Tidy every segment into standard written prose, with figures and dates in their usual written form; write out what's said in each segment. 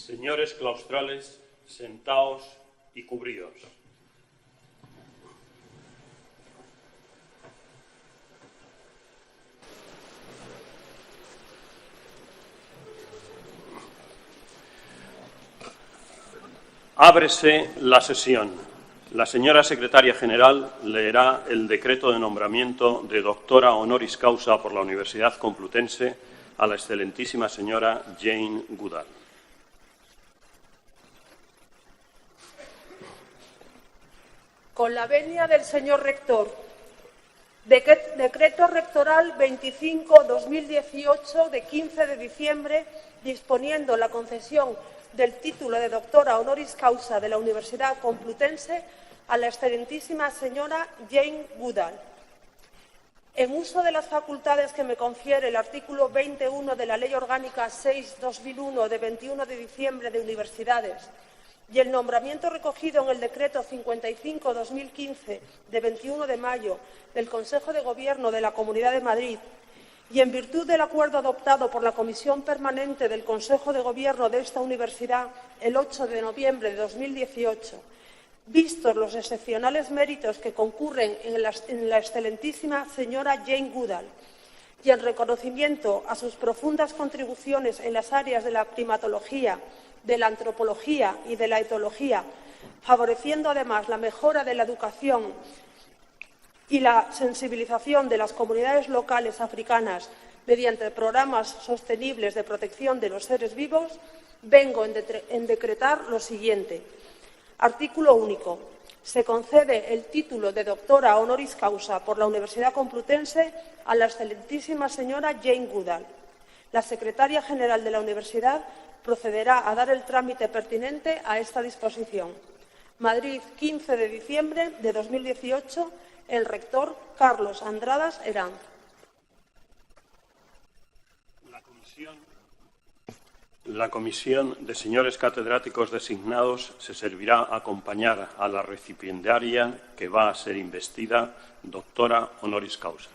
Señores claustrales, sentaos y cubríos. Ábrese la sesión. La señora secretaria general leerá el decreto de nombramiento de Doctora Honoris Causa por la Universidad Complutense a la excelentísima señora Jane Goodall. Con la venia del señor rector, decreto rectoral 25/2018 de 15 de diciembre, disponiendo la concesión del título de Doctora Honoris Causa de la Universidad Complutense a la excelentísima señora Jane Goodall. En uso de las facultades que me confiere el artículo 21 de la Ley Orgánica 6/2001 de 21 de diciembre de Universidades y el nombramiento recogido en el Decreto 55/2015 de 21 de mayo del Consejo de Gobierno de la Comunidad de Madrid, y en virtud del acuerdo adoptado por la Comisión Permanente del Consejo de Gobierno de esta universidad el 8 de noviembre de 2018, vistos los excepcionales méritos que concurren en la excelentísima señora Jane Goodall y en reconocimiento a sus profundas contribuciones en las áreas de la primatología, de la antropología y de la etología, favoreciendo además la mejora de la educación y la sensibilización de las comunidades locales africanas mediante programas sostenibles de protección de los seres vivos, vengo en decretar lo siguiente. Artículo único. Se concede el título de Doctora Honoris Causa por la Universidad Complutense a la excelentísima señora Jane Goodall. La secretaria general de la Universidad procederá a dar el trámite pertinente a esta disposición. Madrid, 15 de diciembre de 2018, el rector Carlos Andradas Herán. La comisión de señores catedráticos designados se servirá a acompañar a la recipiendaria que va a ser investida doctora honoris causa.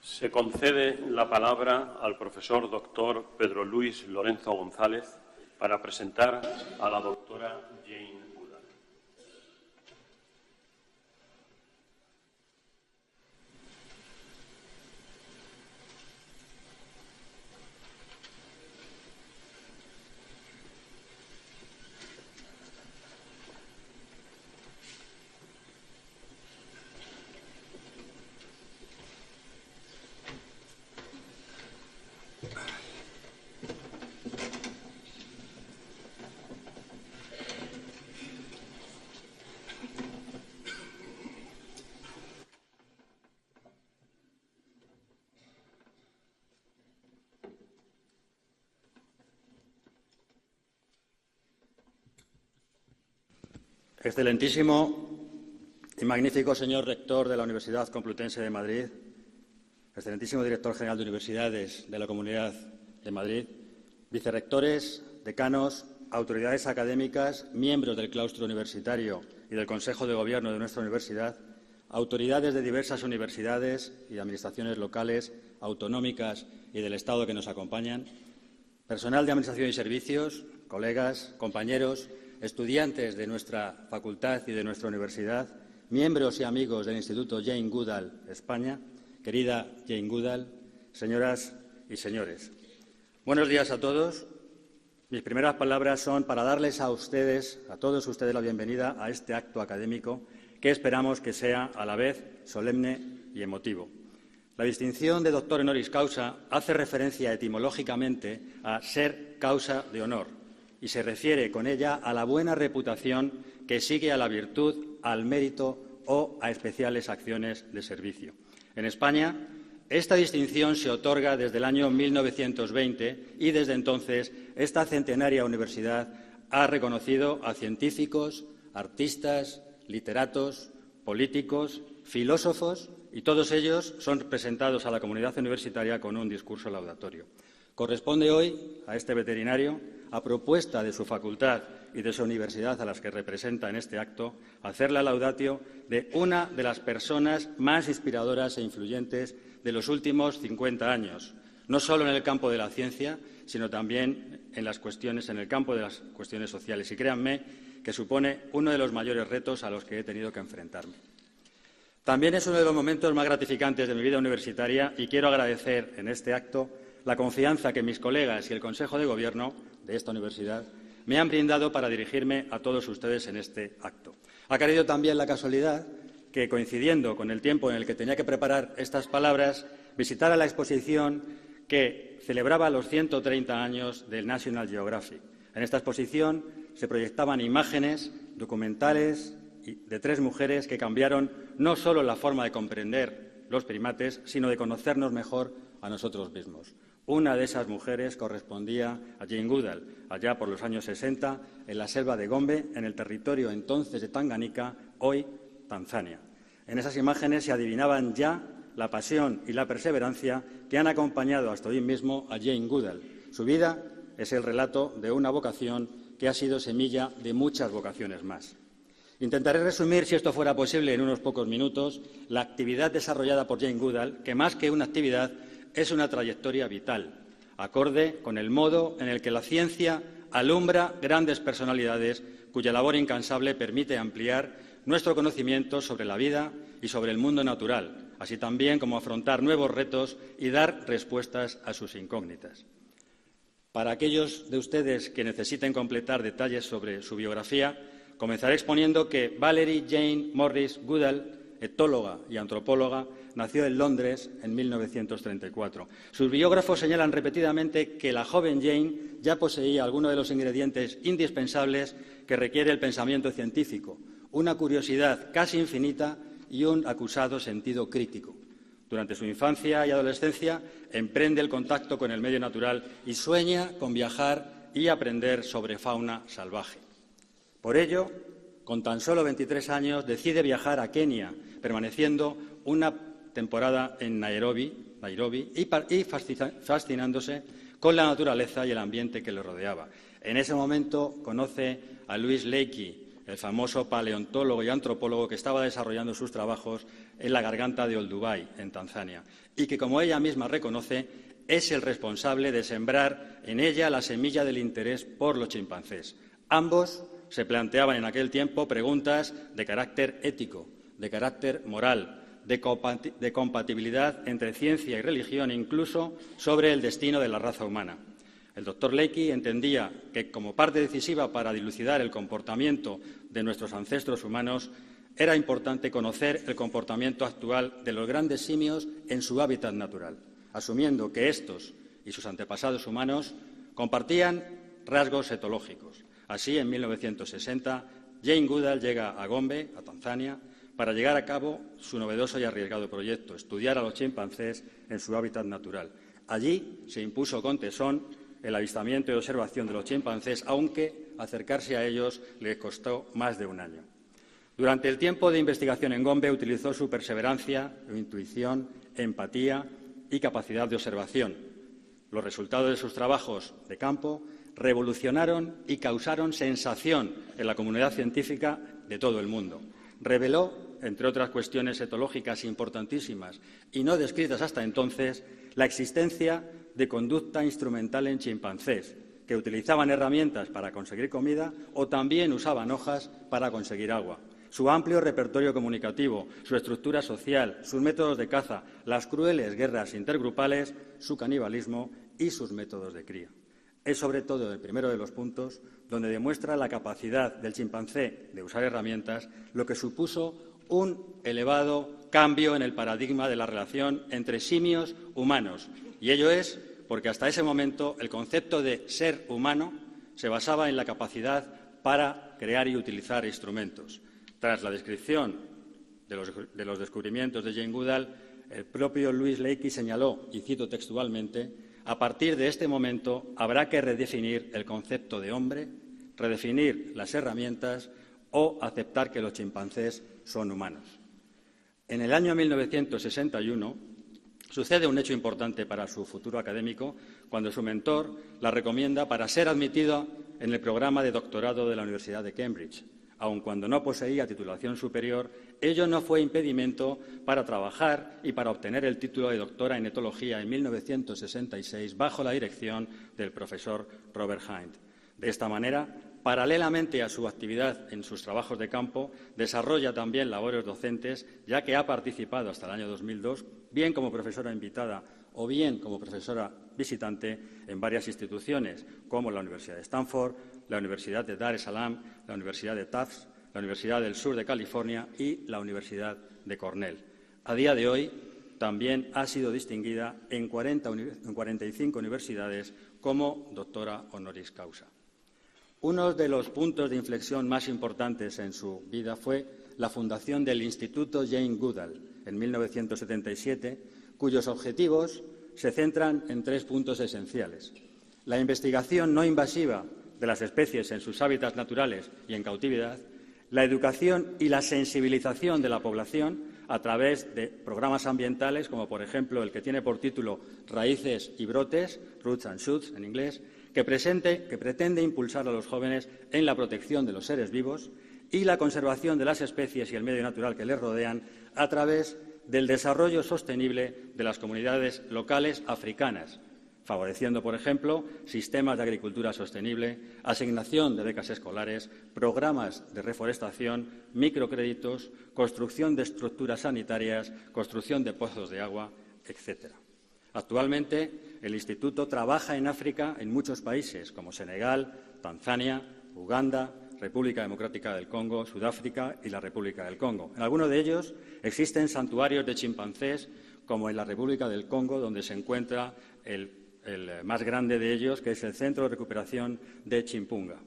Se concede la palabra al profesor doctor Pedro Lorenzo González para presentar a la doctora Jane Goodall. Excelentísimo y magnífico señor rector de la Universidad Complutense de Madrid, excelentísimo director general de Universidades de la Comunidad de Madrid, vicerrectores, decanos, autoridades académicas, miembros del claustro universitario y del Consejo de Gobierno de nuestra universidad, autoridades de diversas universidades y administraciones locales, autonómicas y del Estado que nos acompañan, personal de Administración y Servicios, colegas, compañeros, estudiantes de nuestra facultad y de nuestra universidad, miembros y amigos del Instituto Jane Goodall, España, querida Jane Goodall, señoras y señores. Buenos días a todos. Mis primeras palabras son para darles a ustedes, a todos ustedes, la bienvenida a este acto académico que esperamos que sea a la vez solemne y emotivo. La distinción de doctor honoris causa hace referencia etimológicamente a ser causa de honor, y se refiere con ella a la buena reputación que sigue a la virtud, al mérito o a especiales acciones de servicio. En España, esta distinción se otorga desde el año 1920 y desde entonces esta centenaria universidad ha reconocido a científicos, artistas, literatos, políticos, filósofos y todos ellos son presentados a la comunidad universitaria con un discurso laudatorio. Corresponde hoy a este veterinario, a propuesta de su facultad y de su universidad a las que representa en este acto, hacer la laudatio de una de las personas más inspiradoras e influyentes de los últimos 50 años, no solo en el campo de la ciencia, sino también en el campo de las cuestiones sociales. Y créanme que supone uno de los mayores retos a los que he tenido que enfrentarme. También es uno de los momentos más gratificantes de mi vida universitaria y quiero agradecer en este acto la confianza que mis colegas y el Consejo de Gobierno de esta universidad me han brindado para dirigirme a todos ustedes en este acto. Ha querido también la casualidad que, coincidiendo con el tiempo en el que tenía que preparar estas palabras, visitara la exposición que celebraba los 130 años del National Geographic. En esta exposición se proyectaban imágenes documentales de 3 mujeres que cambiaron no solo la forma de comprender los primates, sino de conocernos mejor a nosotros mismos. Una de esas mujeres correspondía a Jane Goodall, allá por los años 60, en la selva de Gombe, en el territorio entonces de Tanganica, hoy Tanzania. En esas imágenes se adivinaban ya la pasión y la perseverancia que han acompañado hasta hoy mismo a Jane Goodall. Su vida es el relato de una vocación que ha sido semilla de muchas vocaciones más. Intentaré resumir, si esto fuera posible, en unos pocos minutos, la actividad desarrollada por Jane Goodall, que más que una actividad es una trayectoria vital, acorde con el modo en el que la ciencia alumbra grandes personalidades cuya labor incansable permite ampliar nuestro conocimiento sobre la vida y sobre el mundo natural, así también como afrontar nuevos retos y dar respuestas a sus incógnitas. Para aquellos de ustedes que necesiten completar detalles sobre su biografía, comenzaré exponiendo que Valerie Jane Morris Goodall, etóloga y antropóloga, nació en Londres en 1934. Sus biógrafos señalan repetidamente que la joven Jane ya poseía algunos de los ingredientes indispensables que requiere el pensamiento científico, una curiosidad casi infinita y un acusado sentido crítico. Durante su infancia y adolescencia emprende el contacto con el medio natural y sueña con viajar y aprender sobre fauna salvaje. Por ello, con tan solo 23 años, decide viajar a Kenia, permaneciendo una temporada en Nairobi y fascinándose con la naturaleza y el ambiente que le rodeaba. En ese momento conoce a Louise Leakey, el famoso paleontólogo y antropólogo que estaba desarrollando sus trabajos en la garganta de Olduvai, en Tanzania, y que, como ella misma reconoce, es el responsable de sembrar en ella la semilla del interés por los chimpancés. Ambos se planteaban en aquel tiempo preguntas de carácter ético, de carácter moral, de compatibilidad entre ciencia y religión, incluso sobre el destino de la raza humana. El doctor Leakey entendía que, como parte decisiva para dilucidar el comportamiento de nuestros ancestros humanos, era importante conocer el comportamiento actual de los grandes simios en su hábitat natural, asumiendo que estos y sus antepasados humanos compartían rasgos etológicos. Así, en 1960, Jane Goodall llega a Gombe, a Tanzania, para llevar a cabo su novedoso y arriesgado proyecto, estudiar a los chimpancés en su hábitat natural. Allí se impuso con tesón el avistamiento y observación de los chimpancés, aunque acercarse a ellos le costó más de un año. Durante el tiempo de investigación en Gombe utilizó su perseverancia, intuición, empatía y capacidad de observación. Los resultados de sus trabajos de campo revolucionaron y causaron sensación en la comunidad científica de todo el mundo. Reveló, entre otras cuestiones etológicas importantísimas y no descritas hasta entonces, la existencia de conducta instrumental en chimpancés, que utilizaban herramientas para conseguir comida o también usaban hojas para conseguir agua. Su amplio repertorio comunicativo, su estructura social, sus métodos de caza, las crueles guerras intergrupales, su canibalismo y sus métodos de cría. Es sobre todo el primero de los puntos donde demuestra la capacidad del chimpancé de usar herramientas, lo que supuso un elevado cambio en el paradigma de la relación entre simios humanos. Y ello es porque hasta ese momento el concepto de ser humano se basaba en la capacidad para crear y utilizar instrumentos. Tras la descripción de los descubrimientos de Jane Goodall, el propio Louis Leakey señaló, y cito textualmente, a partir de este momento habrá que redefinir el concepto de hombre, redefinir las herramientas o aceptar que los chimpancés son humanos. En el año 1961 sucede un hecho importante para su futuro académico cuando su mentor la recomienda para ser admitido en el programa de doctorado de la Universidad de Cambridge. Aun cuando no poseía titulación superior, ello no fue impedimento para trabajar y para obtener el título de doctora en etología en 1966 bajo la dirección del profesor Robert Hind. De esta manera, paralelamente a su actividad en sus trabajos de campo, desarrolla también labores docentes, ya que ha participado hasta el año 2002, bien como profesora invitada o bien como profesora visitante en varias instituciones, como la Universidad de Stanford, la Universidad de Dar es Salaam, la Universidad de Tufts, la Universidad del Sur de California y la Universidad de Cornell. A día de hoy, también ha sido distinguida en 45 universidades como doctora honoris causa. Uno de los puntos de inflexión más importantes en su vida fue la fundación del Instituto Jane Goodall en 1977, cuyos objetivos se centran en 3 puntos esenciales: la investigación no invasiva de las especies en sus hábitats naturales y en cautividad, la educación y la sensibilización de la población a través de programas ambientales, como por ejemplo el que tiene por título Raíces y brotes, Roots and Shoots en inglés, que pretende impulsar a los jóvenes en la protección de los seres vivos, y la conservación de las especies y el medio natural que les rodean a través del desarrollo sostenible de las comunidades locales africanas, favoreciendo, por ejemplo, sistemas de agricultura sostenible, asignación de becas escolares, programas de reforestación, microcréditos, construcción de estructuras sanitarias, construcción de pozos de agua, etc. Actualmente, el Instituto trabaja en África en muchos países, como Senegal, Tanzania, Uganda, República Democrática del Congo, Sudáfrica y la República del Congo. En algunos de ellos existen santuarios de chimpancés, como en la República del Congo, donde se encuentra el más grande de ellos, que es el Centro de Recuperación de Chimpunga.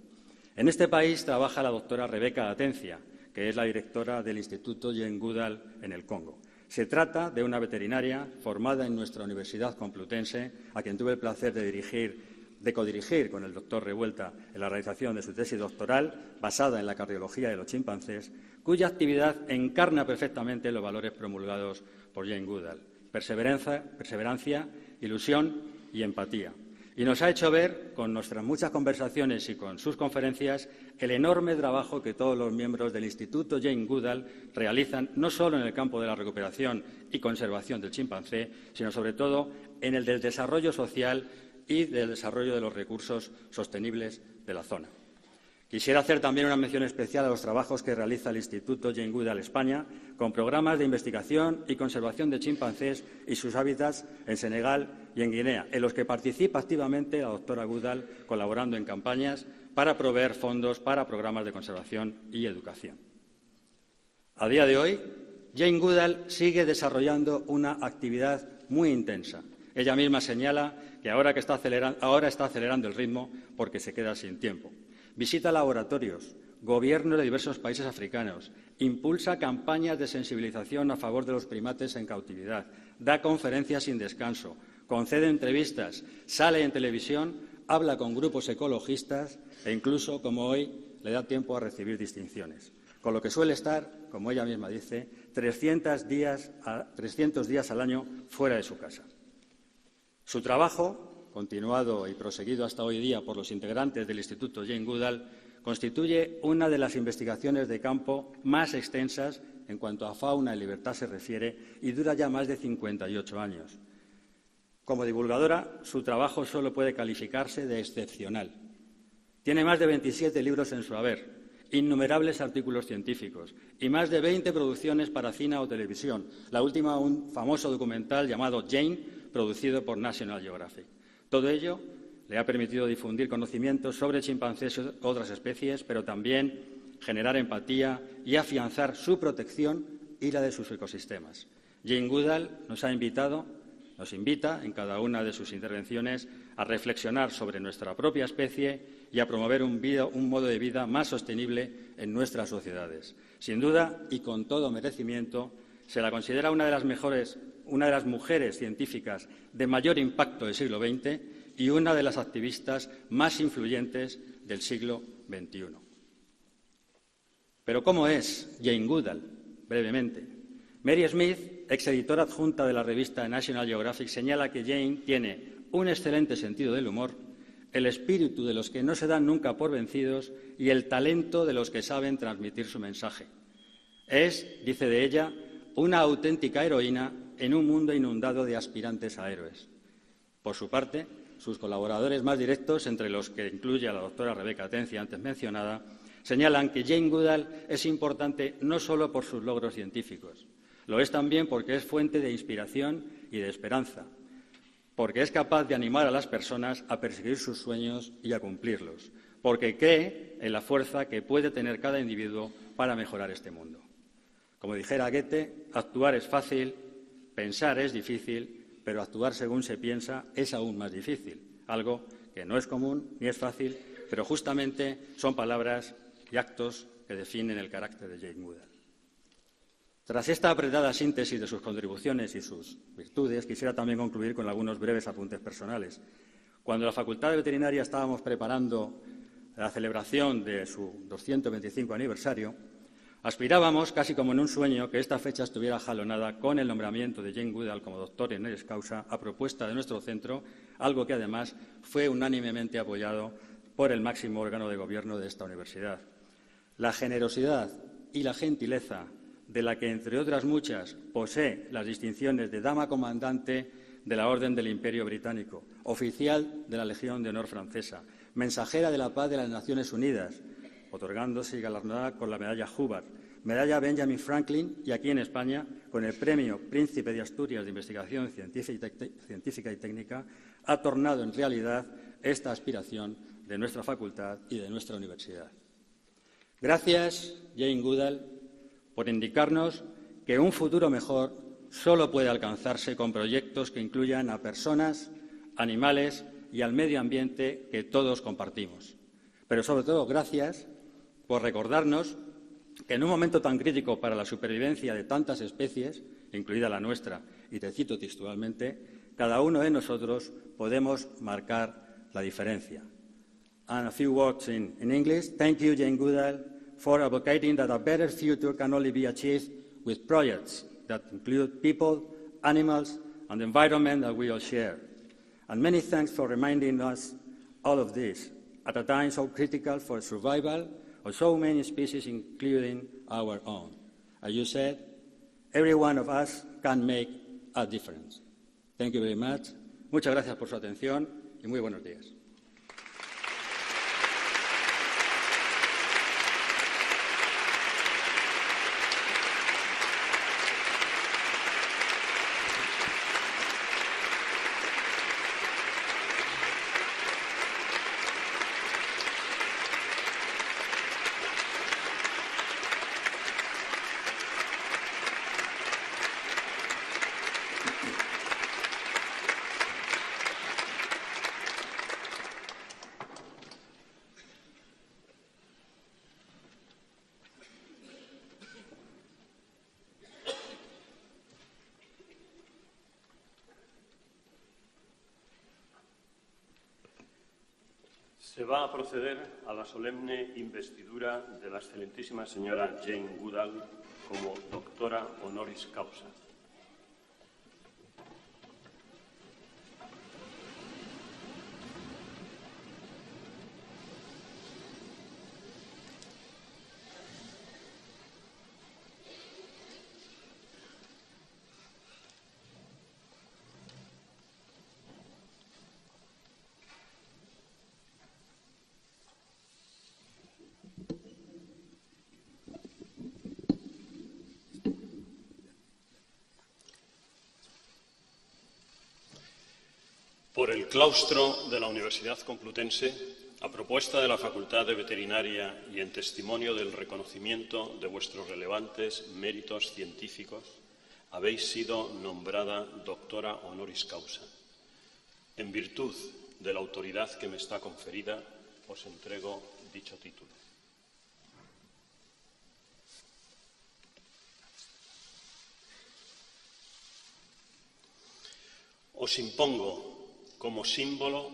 En este país trabaja la doctora Rebeca Atencia, que es la directora del Instituto Jane Goodall en el Congo. Se trata de una veterinaria formada en nuestra Universidad Complutense, a quien tuve el placer de codirigir con el doctor Revuelta en la realización de su tesis doctoral, basada en la cardiología de los chimpancés, cuya actividad encarna perfectamente los valores promulgados por Jane Goodall: perseverancia, ilusión y empatía. y nos ha hecho ver, con nuestras muchas conversaciones y con sus conferencias, el enorme trabajo que todos los miembros del Instituto Jane Goodall realizan, no solo en el campo de la recuperación y conservación del chimpancé, sino sobre todo en el del desarrollo social y del desarrollo de los recursos sostenibles de la zona. Quisiera hacer también una mención especial a los trabajos que realiza el Instituto Jane Goodall España, con programas de investigación y conservación de chimpancés y sus hábitats en Senegal y en Guinea, en los que participa activamente la doctora Goodall, colaborando en campañas para proveer fondos para programas de conservación y educación. A día de hoy, Jane Goodall sigue desarrollando una actividad muy intensa. Ella misma señala que ahora está acelerando el ritmo porque se queda sin tiempo. Visita laboratorios, gobiernos de diversos países africanos, impulsa campañas de sensibilización a favor de los primates en cautividad, da conferencias sin descanso, concede entrevistas, sale en televisión, habla con grupos ecologistas e incluso, como hoy, le da tiempo a recibir distinciones. Con lo que suele estar, como ella misma dice, 300 días al año fuera de su casa. Su trabajo, continuado y proseguido hasta hoy día por los integrantes del Instituto Jane Goodall, constituye una de las investigaciones de campo más extensas en cuanto a fauna y libertad se refiere y dura ya más de 58 años. Como divulgadora, su trabajo solo puede calificarse de excepcional. Tiene más de 27 libros en su haber, innumerables artículos científicos y más de 20 producciones para cine o televisión, la última un famoso documental llamado Jane, producido por National Geographic. Todo ello le ha permitido difundir conocimientos sobre chimpancés y otras especies, pero también generar empatía y afianzar su protección y la de sus ecosistemas. Jane Goodall nos invita en cada una de sus intervenciones a reflexionar sobre nuestra propia especie y a promover un modo de vida más sostenible en nuestras sociedades. Sin duda, y con todo merecimiento, se la considera una de las mujeres científicas de mayor impacto del siglo XX y una de las activistas más influyentes del siglo XXI. Pero ¿cómo es Jane Goodall? Brevemente. Mary Smith, exeditora adjunta de la revista National Geographic, señala que Jane tiene un excelente sentido del humor, el espíritu de los que no se dan nunca por vencidos y el talento de los que saben transmitir su mensaje. Es, dice de ella, una auténtica heroína en un mundo inundado de aspirantes a héroes. Por su parte, sus colaboradores más directos, entre los que incluye a la doctora Rebeca Atencia, antes mencionada, señalan que Jane Goodall es importante no solo por sus logros científicos, lo es también porque es fuente de inspiración y de esperanza, porque es capaz de animar a las personas a perseguir sus sueños y a cumplirlos, porque cree en la fuerza que puede tener cada individuo para mejorar este mundo. Como dijera Goethe, actuar es fácil, pensar es difícil, pero actuar según se piensa es aún más difícil, algo que no es común ni es fácil, pero justamente son palabras y actos que definen el carácter de Jane Goodall. Tras esta apretada síntesis de sus contribuciones y sus virtudes, quisiera también concluir con algunos breves apuntes personales. Cuando en la Facultad de Veterinaria estábamos preparando la celebración de su 225 aniversario, aspirábamos, casi como en un sueño, que esta fecha estuviera jalonada con el nombramiento de Jane Goodall como doctor honoris causa a propuesta de nuestro centro, algo que además fue unánimemente apoyado por el máximo órgano de gobierno de esta universidad. La generosidad y la gentileza de la que, entre otras muchas, posee las distinciones de Dama Comandante de la Orden del Imperio Británico, oficial de la Legión de Honor francesa, mensajera de la paz de las Naciones Unidas, otorgándose y galardonada con la medalla Hubbard, medalla Benjamin Franklin y aquí en España con el premio Príncipe de Asturias de Investigación Científica y Técnica, ha tornado en realidad esta aspiración de nuestra facultad y de nuestra universidad. Gracias, Jane Goodall, por indicarnos que un futuro mejor solo puede alcanzarse con proyectos que incluyan a personas, animales y al medio ambiente que todos compartimos. Pero, sobre todo, gracias por recordarnos que en un momento tan crítico para la supervivencia de tantas especies, incluida la nuestra, y te cito textualmente, cada uno de nosotros podemos marcar la diferencia. And a few words in English. Thank you, Jane Goodall, for advocating that a better future can only be achieved with projects that include people, animals, and the environment that we all share. And many thanks for reminding us all of this at a time so critical for the survival of so many species, including our own. As you said, every one of us can make a difference. Thank you very much. Muchas gracias por su atención y muy buenos días. Se va a proceder a la solemne investidura de la excelentísima señora Jane Goodall como doctora honoris causa. Por el claustro de la Universidad Complutense, a propuesta de la Facultad de Veterinaria y en testimonio del reconocimiento de vuestros relevantes méritos científicos, habéis sido nombrada doctora honoris causa. En virtud de la autoridad que me está conferida, os entrego dicho título. Os impongo como símbolo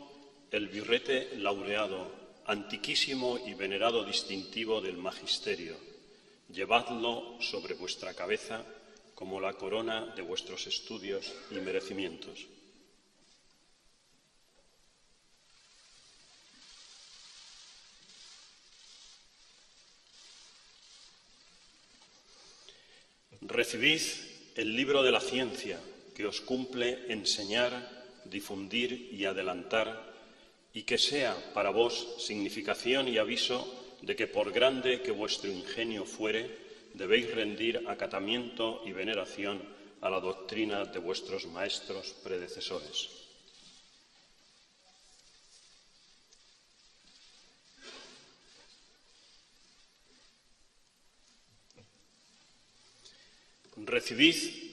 el birrete laureado, antiquísimo y venerado distintivo del magisterio. Llevadlo sobre vuestra cabeza como la corona de vuestros estudios y merecimientos. Recibid el libro de la ciencia que os cumple enseñar, difundir y adelantar, y que sea para vos significación y aviso de que por grande que vuestro ingenio fuere, debéis rendir acatamiento y veneración a la doctrina de vuestros maestros predecesores. Recibid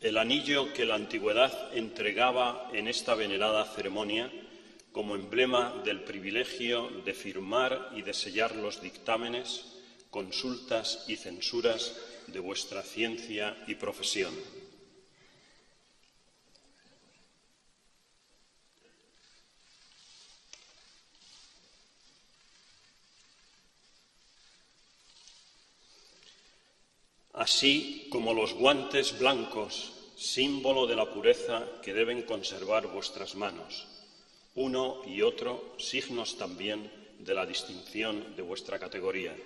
el anillo que la antigüedad entregaba en esta venerada ceremonia como emblema del privilegio de firmar y de sellar los dictámenes, consultas y censuras de vuestra ciencia y profesión. Así como los guantes blancos, símbolo de la pureza que deben conservar vuestras manos, uno y otro signos también de la distinción de vuestra categoría.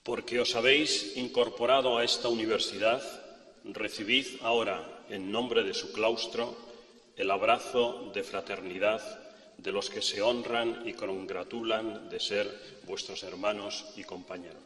Porque os habéis incorporado a esta universidad, recibid ahora, en nombre de su claustro, el abrazo de fraternidad de los que se honran y congratulan de ser vuestros hermanos y compañeros.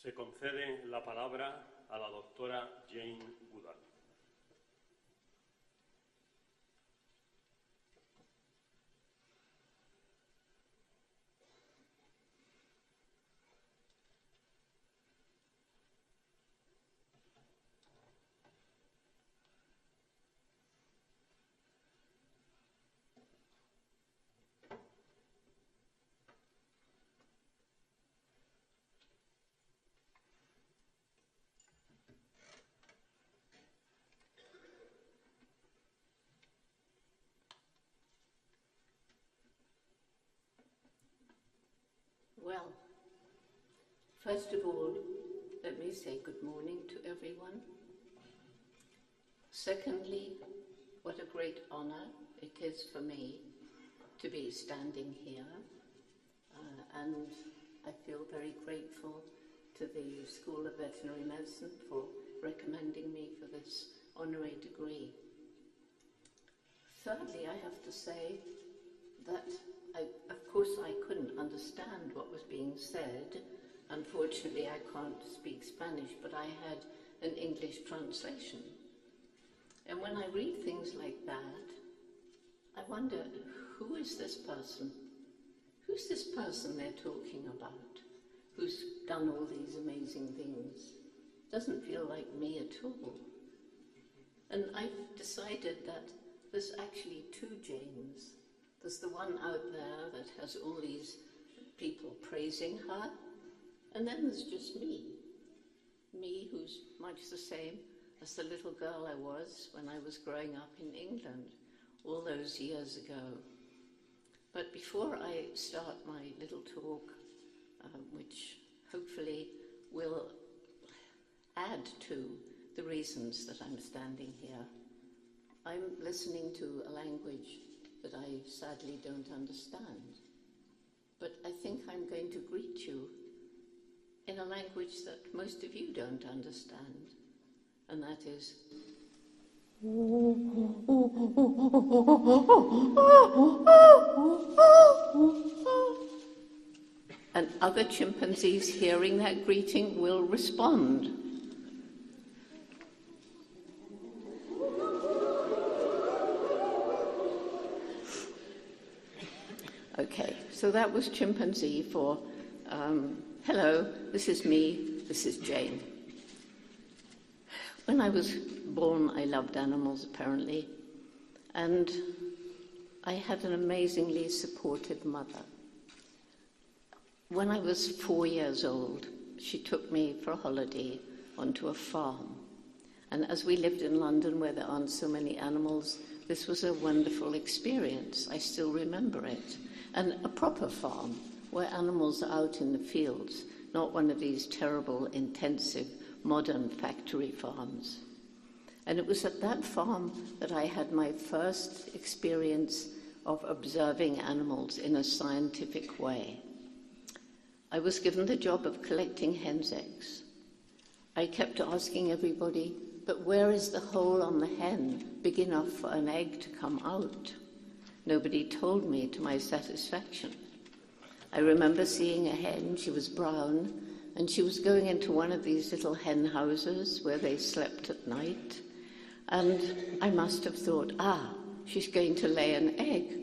Se concede la palabra a la doctora Jane Goodall. Well, first of all, let me say good morning to everyone. Secondly, what a great honor it is for me to be standing here, and I feel very grateful to the School of Veterinary Medicine for recommending me for this honorary degree. Thirdly, I have to say that of course I couldn't understand what was being said. Unfortunately, I can't speak Spanish, but I had an English translation. And when I read things like that, I wonder, who is this person? Who's this person they're talking about? Who's done all these amazing things? Doesn't feel like me at all. And I've decided that there's actually two Janes. There's the one out there that has all these people praising her, and then there's just me. Me, who's much the same as the little girl I was when I was growing up in England all those years ago. But before I start my little talk, which hopefully will add to the reasons that I'm standing here, I'm listening to a language that I sadly don't understand. But I think I'm going to greet you in a language that most of you don't understand, and that is and other chimpanzees hearing that greeting will respond. Okay, so that was chimpanzee for hello, this is me, this is Jane. When I was born, I loved animals, apparently, and I had an amazingly supportive mother. When I was 4 years old, she took me for a holiday onto a farm. And as we lived in London, where there aren't so many animals, this was a wonderful experience. I still remember it. And a proper farm, where animals are out in the fields, not one of these terrible, intensive, modern factory farms. And it was at that farm that I had my first experience of observing animals in a scientific way. I was given the job of collecting hen's eggs. I kept asking everybody, but where is the hole on the hen big enough for an egg to come out? Nobody told me, to my satisfaction. I remember seeing a hen. She was brown, and she was going into one of these little hen houses where they slept at night. And I must have thought, she's going to lay an egg.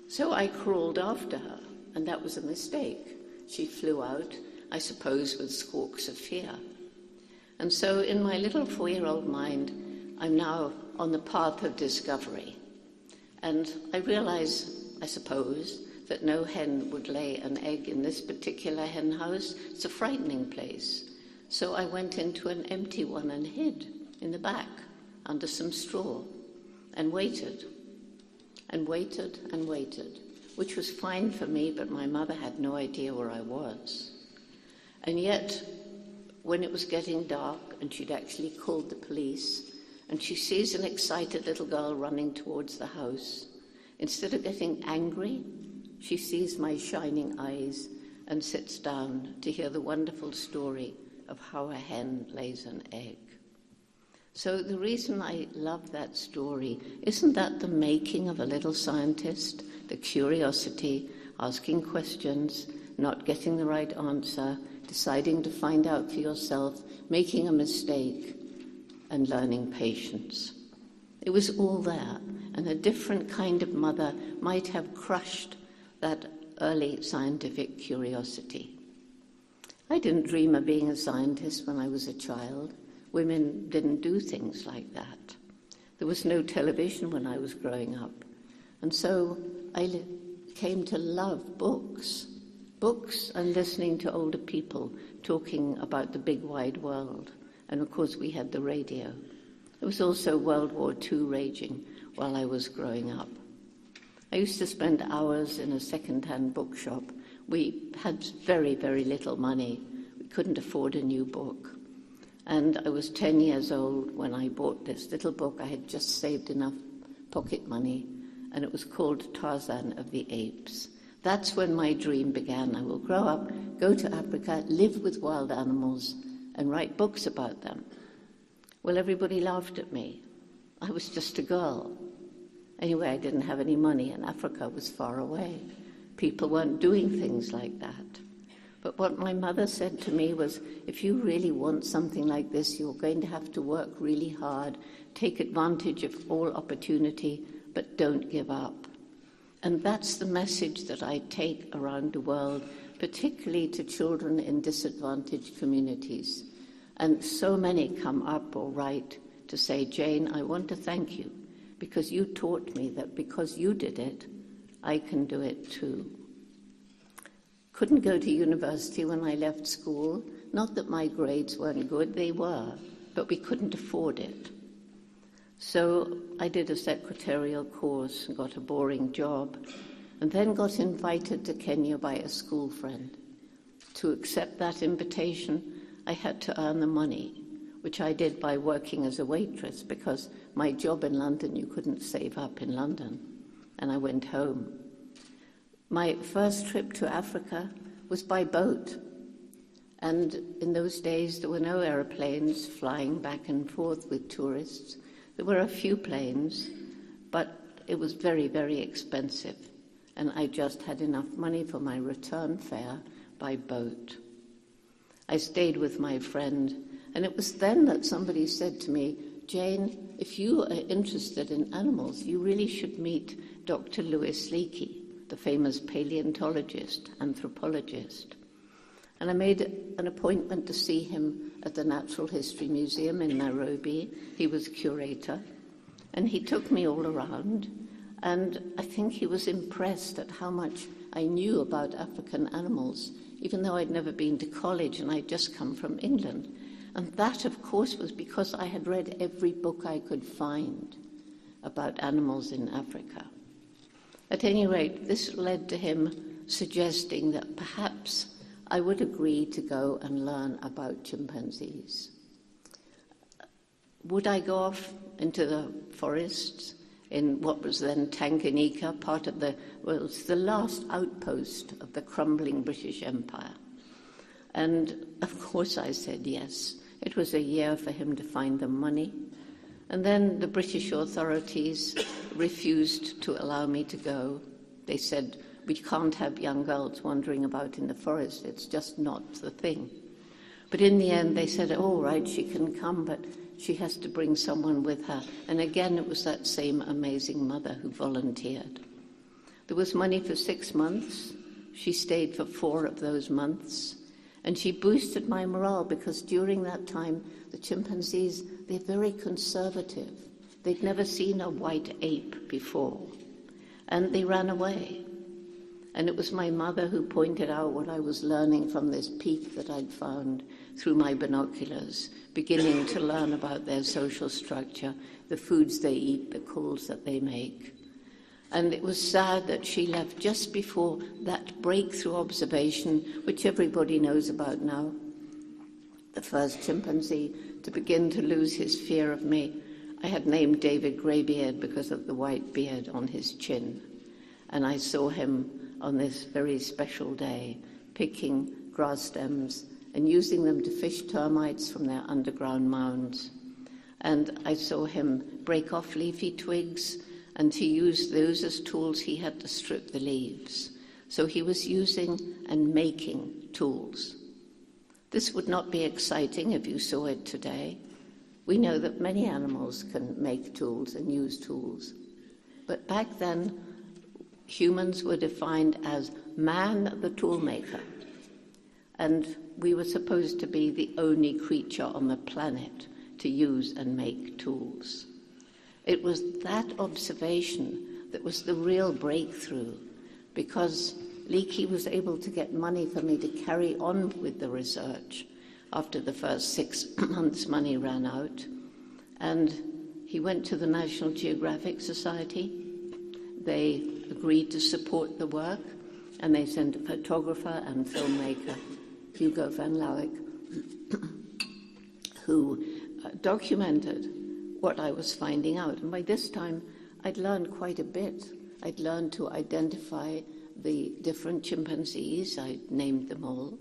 So I crawled after her, and that was a mistake. She flew out, I suppose, with squawks of fear. And so in my little 4-year-old mind, I'm now on the path of discovery. And I realize, I suppose, that no hen would lay an egg in this particular hen house. It's a frightening place. So I went into an empty one and hid in the back under some straw and waited and waited and waited, which was fine for me, but my mother had no idea where I was. And yet, when it was getting dark and she'd actually called the police, and she sees an excited little girl running towards the house, instead of getting angry, she sees my shining eyes and sits down to hear the wonderful story of how a hen lays an egg. So the reason I love that story, isn't that the making of a little scientist? The curiosity, asking questions, not getting the right answer, deciding to find out for yourself, making a mistake, and learning patience. It was all there, and a different kind of mother might have crushed that early scientific curiosity. I didn't dream of being a scientist when I was a child. Women didn't do things like that. There was no television when I was growing up. And so I came to love books and listening to older people talking about the big wide world. And of course we had the radio. There was also World War II raging while I was growing up. I used to spend hours in a second-hand bookshop. We had very, very little money. We couldn't afford a new book. And I was 10 years old when I bought this little book. I had just saved enough pocket money, and it was called Tarzan of the Apes. That's when my dream began. I will grow up, go to Africa, live with wild animals, and write books about them. Well, everybody laughed at me. I was just a girl. Anyway, I didn't have any money, and Africa was far away. People weren't doing things like that. But what my mother said to me was, if you really want something like this, you're going to have to work really hard, take advantage of all opportunity, but don't give up. And that's the message that I take around the world, particularly to children in disadvantaged communities. And so many come up or write to say, Jane, I want to thank you, because you taught me that because you did it, I can do it too. Couldn't go to university when I left school. Not that my grades weren't good, they were, but we couldn't afford it. So I did a secretarial course and got a boring job, and then got invited to Kenya by a school friend. To accept that invitation, I had to earn the money, which I did by working as a waitress, because my job in London, you couldn't save up in London, and I went home. My first trip to Africa was by boat, and in those days there were no aeroplanes flying back and forth with tourists. There were a few planes, but it was very, very expensive, and I just had enough money for my return fare by boat. I stayed with my friend, and it was then that somebody said to me, Jane, if you are interested in animals, you really should meet Dr. Louis Leakey, the famous paleontologist, anthropologist. And I made an appointment to see him at the Natural History Museum in Nairobi. He was curator, and he took me all around, and I think he was impressed at how much I knew about African animals, even though I'd never been to college and I'd just come from England. And that, of course, was because I had read every book I could find about animals in Africa. At any rate, this led to him suggesting that perhaps I would agree to go and learn about chimpanzees. Would I go off into the forests in what was then Tanganyika, part of it was the last outpost of the crumbling British Empire? And of course I said yes. It was a year for him to find the money. And then the British authorities refused to allow me to go. They said, we can't have young girls wandering about in the forest. It's just not the thing. But in the end, they said, all right, she can come, but she has to bring someone with her. And again, it was that same amazing mother who volunteered. There was money for 6 months. She stayed for 4 of those months. And she boosted my morale, because during that time, the chimpanzees, they're very conservative. They'd never seen a white ape before. And they ran away. And it was my mother who pointed out what I was learning from this peak that I'd found through my binoculars, beginning to learn about their social structure, the foods they eat, the calls that they make. And it was sad that she left just before that breakthrough observation, which everybody knows about now. The first chimpanzee to begin to lose his fear of me, I had named David Greybeard because of the white beard on his chin. And I saw him on this very special day, picking grass stems and using them to fish termites from their underground mounds. And I saw him break off leafy twigs, and to use those as tools, he had to strip the leaves. So he was using and making tools. This would not be exciting if you saw it today. We know that many animals can make tools and use tools. But back then, humans were defined as man the toolmaker. And we were supposed to be the only creature on the planet to use and make tools. It was that observation that was the real breakthrough, because Leakey was able to get money for me to carry on with the research after the first 6 months money ran out. And he went to the National Geographic Society. They agreed to support the work, and they sent a photographer and filmmaker, Hugo van Lauwijk, who documented what I was finding out. And by this time, I'd learned quite a bit. I'd learned to identify the different chimpanzees. I'd named them all.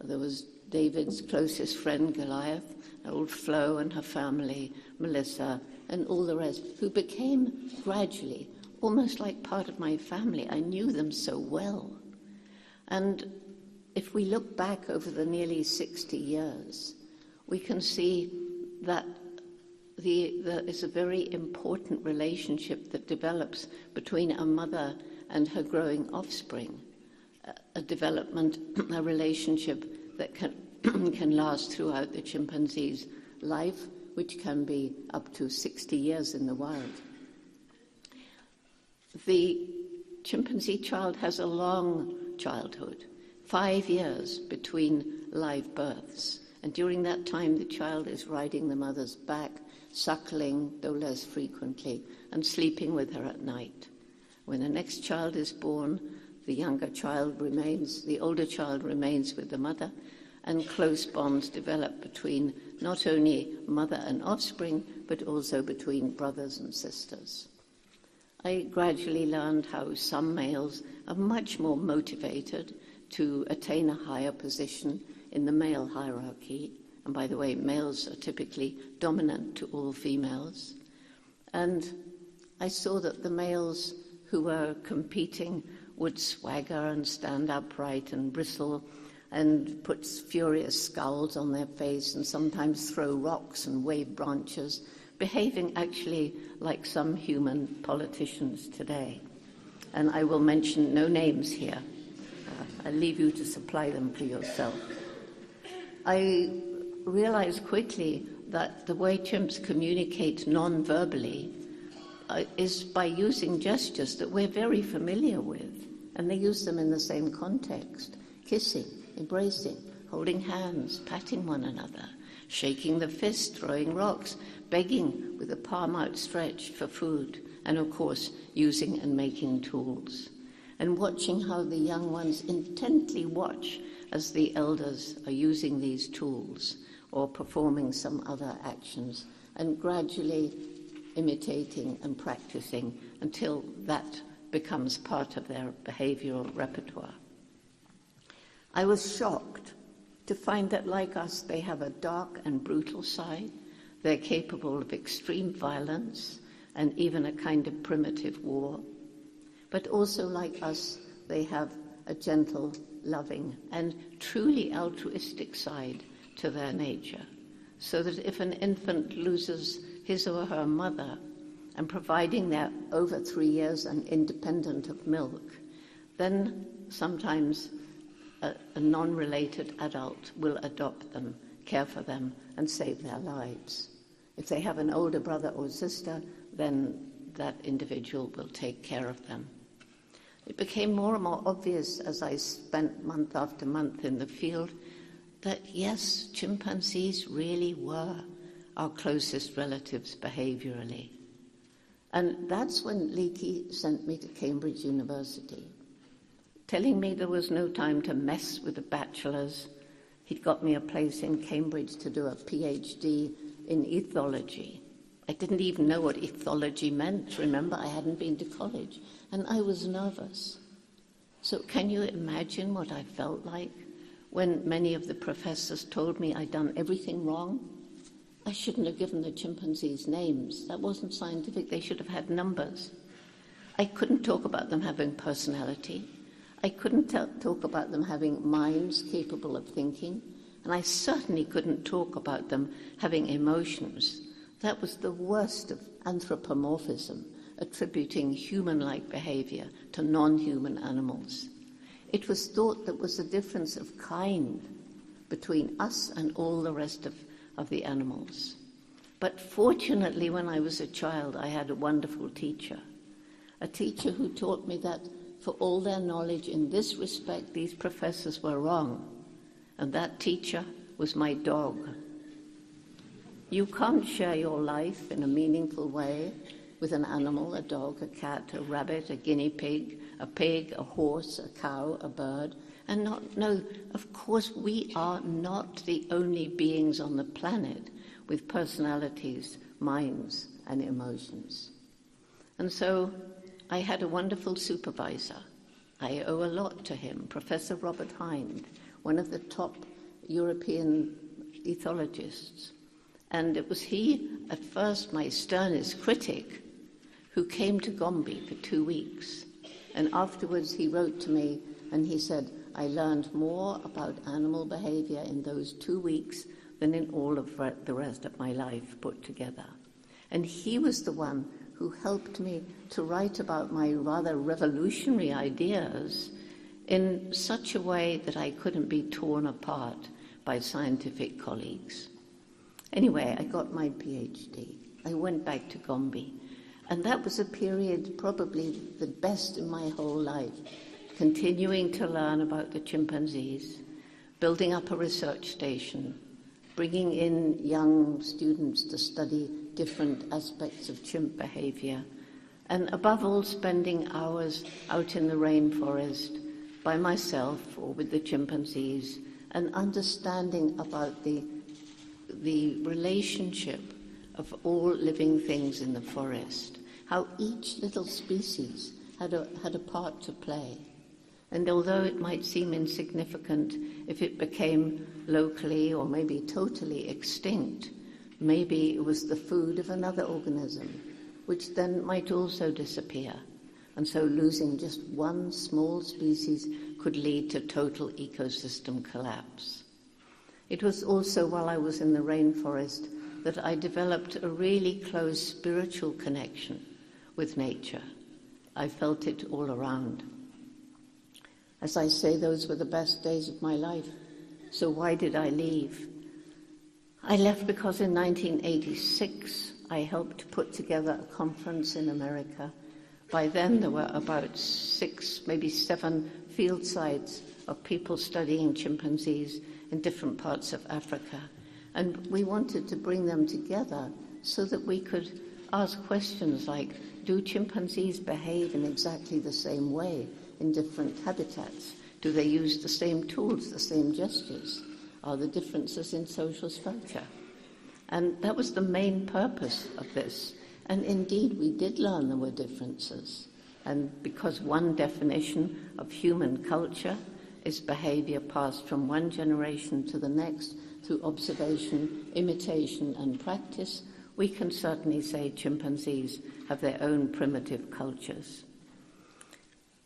There was David's closest friend, Goliath, old Flo and her family, Melissa, and all the rest, who became gradually almost like part of my family. I knew them so well. And if we look back over the nearly 60 years, we can see that there is a very important relationship that develops between a mother and her growing offspring, a relationship that can last throughout the chimpanzee's life, which can be up to 60 years in the wild. The chimpanzee child has a long childhood, 5 years between live births. And during that time, the child is riding the mother's back, suckling, though less frequently, and sleeping with her at night. When the next child is born, the older child remains with the mother, and close bonds develop between not only mother and offspring, but also between brothers and sisters. I gradually learned how some males are much more motivated to attain a higher position in the male hierarchy. And by the way, males are typically dominant to all females. And I saw that the males who were competing would swagger and stand upright and bristle and put furious scowls on their face and sometimes throw rocks and wave branches, behaving actually like some human politicians today. And I will mention no names here. I'll leave you to supply them for yourself. I realized quickly that the way chimps communicate non-verbally is by using gestures that we're very familiar with, and they use them in the same context: kissing, embracing, holding hands, patting one another, shaking the fist, throwing rocks, begging with a palm outstretched for food, and of course using and making tools, and watching how the young ones intently watch as the elders are using these tools or performing some other actions, and gradually imitating and practicing until that becomes part of their behavioral repertoire. I was shocked to find that, like us, they have a dark and brutal side. They're capable of extreme violence and even a kind of primitive war. But also, like us, they have a gentle, loving, and truly altruistic side to their nature, so that if an infant loses his or her mother, and providing they're over 3 years and independent of milk, then sometimes a non-related adult will adopt them, care for them, and save their lives. If they have an older brother or sister, then that individual will take care of them. It became more and more obvious as I spent month after month in the field that, yes, chimpanzees really were our closest relatives behaviorally. And that's when Leakey sent me to Cambridge University, telling me there was no time to mess with the bachelors. He'd got me a place in Cambridge to do a PhD in ethology. I didn't even know what ethology meant. Remember, I hadn't been to college, and I was nervous. So can you imagine what I felt like when many of the professors told me I'd done everything wrong? I shouldn't have given the chimpanzees names. That wasn't scientific. They should have had numbers. I couldn't talk about them having personality. I couldn't talk about them having minds capable of thinking. and I certainly couldn't talk about them having emotions. That was the worst of anthropomorphism, attributing human-like behavior to non-human animals. It was thought that was a difference of kind between us and all the rest of the animals. But fortunately, when I was a child, I had a wonderful teacher, a teacher who taught me that for all their knowledge in this respect, these professors were wrong. And that teacher was my dog. You can't share your life in a meaningful way with an animal, a dog, a cat, a rabbit, a guinea pig, a horse, a cow, a bird, and no, of course we are not the only beings on the planet with personalities, minds, and emotions. And so I had a wonderful supervisor. I owe a lot to him, Professor Robert Hind, one of the top European ethologists. And it was he, at first my sternest critic, who came to Gombe for 2 weeks. And afterwards he wrote to me and he said, I learned more about animal behavior in those 2 weeks than in all of the rest of my life put together. And he was the one who helped me to write about my rather revolutionary ideas in such a way that I couldn't be torn apart by scientific colleagues. Anyway, I got my PhD. I went back to Gombe. And that was a period probably the best in my whole life, continuing to learn about the chimpanzees, building up a research station, bringing in young students to study different aspects of chimp behavior, and above all, spending hours out in the rainforest by myself or with the chimpanzees and understanding about the relationship of all living things in the forest, how each little species had a part to play. And although it might seem insignificant if it became locally or maybe totally extinct, maybe it was the food of another organism, which then might also disappear. And so losing just one small species could lead to total ecosystem collapse. It was also while I was in the rainforest that I developed a really close spiritual connection with nature. I felt it all around. As I say, those were the best days of my life. So why did I leave? I left because in 1986 I helped put together a conference in America. By then there were about 6, maybe 7 field sites of people studying chimpanzees in different parts of Africa. And we wanted to bring them together so that we could ask questions like, do chimpanzees behave in exactly the same way in different habitats? Do they use the same tools, the same gestures? Are there differences in social structure? And that was the main purpose of this. And indeed, we did learn there were differences. And because one definition of human culture is behavior passed from one generation to the next through observation, imitation, and practice, we can certainly say chimpanzees have their own primitive cultures.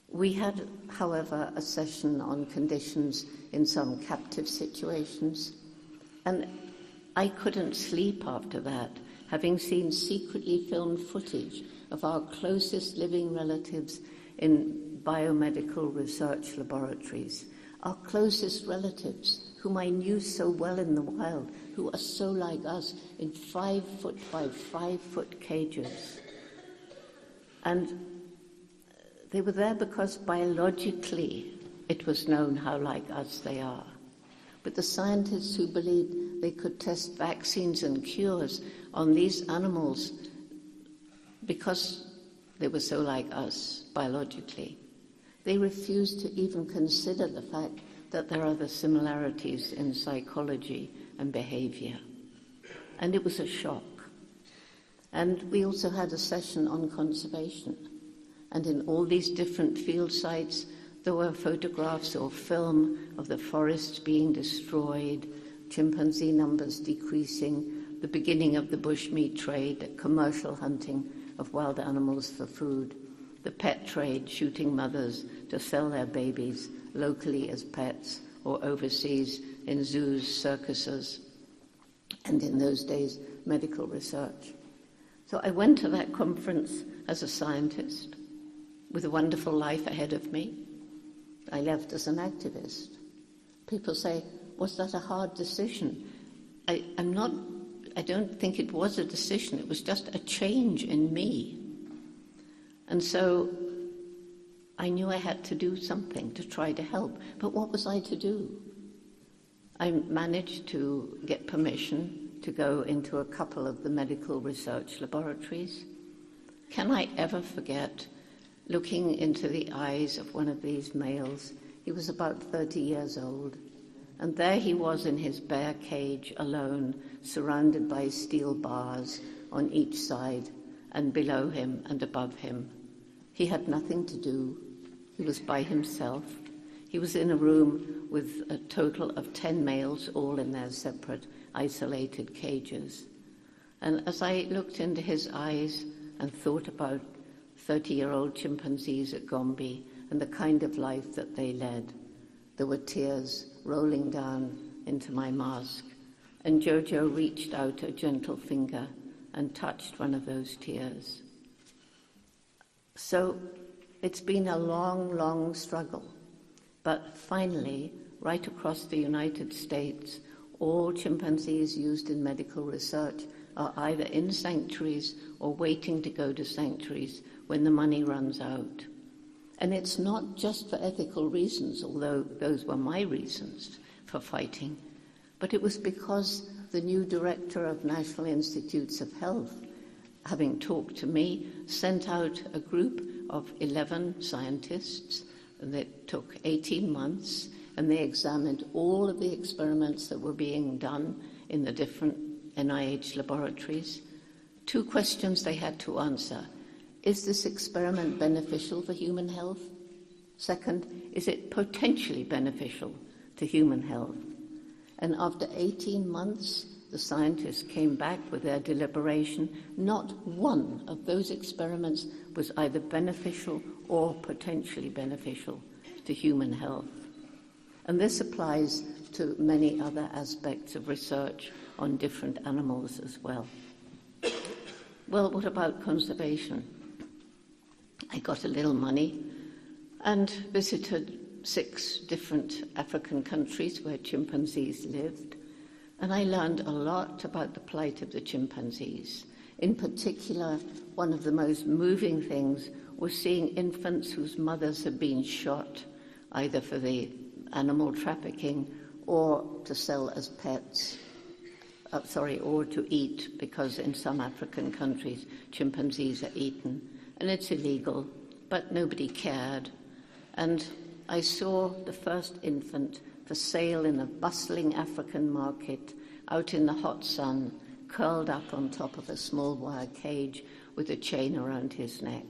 We had, however, a session on conditions in some captive situations, and I couldn't sleep after that, having seen secretly filmed footage of our closest living relatives in biomedical research laboratories, our closest relatives, whom I knew so well in the wild, who are so like us, in 5-foot by 5-foot cages. And they were there because biologically it was known how like us they are. But the scientists who believed they could test vaccines and cures on these animals because they were so like us biologically, they refused to even consider the fact that there are the similarities in psychology and behavior. And it was a shock. And we also had a session on conservation. And in all these different field sites, there were photographs or film of the forests being destroyed, chimpanzee numbers decreasing, the beginning of the bushmeat trade, the commercial hunting of wild animals for food, the pet trade, shooting mothers to sell their babies locally as pets or overseas in zoos, circuses, and in those days, medical research. So I went to that conference as a scientist with a wonderful life ahead of me. I left as an activist. People say, was that a hard decision? I don't think it was a decision. It was just a change in me. And so I knew I had to do something to try to help. But what was I to do? I managed to get permission to go into a couple of the medical research laboratories. Can I ever forget looking into the eyes of one of these males? He was about 30 years old. And there he was in his bear cage alone, surrounded by steel bars on each side, and below him and above him. He had nothing to do. He was by himself. He was in a room with a total of 10 males, all in their separate, isolated cages. And as I looked into his eyes and thought about 30-year-old chimpanzees at Gombe and the kind of life that they led, there were tears rolling down into my mask, and Jojo reached out a gentle finger and touched one of those tears. So it's been a long, long struggle, but finally, right across the United States, all chimpanzees used in medical research are either in sanctuaries or waiting to go to sanctuaries when the money runs out. And it's not just for ethical reasons, although those were my reasons for fighting, but it was because the new director of National Institutes of Health, having talked to me, sent out a group of 11 scientists that took 18 months, and they examined all of the experiments that were being done in the different NIH laboratories. 2 questions they had to answer. Is this experiment beneficial for human health? Second, is it potentially beneficial to human health? And after 18 months, the scientists came back with their deliberation. Not one of those experiments was either beneficial or potentially beneficial to human health. And this applies to many other aspects of research on different animals as well. Well, what about conservation? I got a little money and visited 6 different African countries where chimpanzees lived, and I learned a lot about the plight of the chimpanzees. In particular, one of the most moving things was seeing infants whose mothers had been shot, either for the animal trafficking or to sell as pets, or to eat, because in some African countries chimpanzees are eaten. And it's illegal, but nobody cared. And I saw the first infant for sale in a bustling African market out in the hot sun, curled up on top of a small wire cage with a chain around his neck.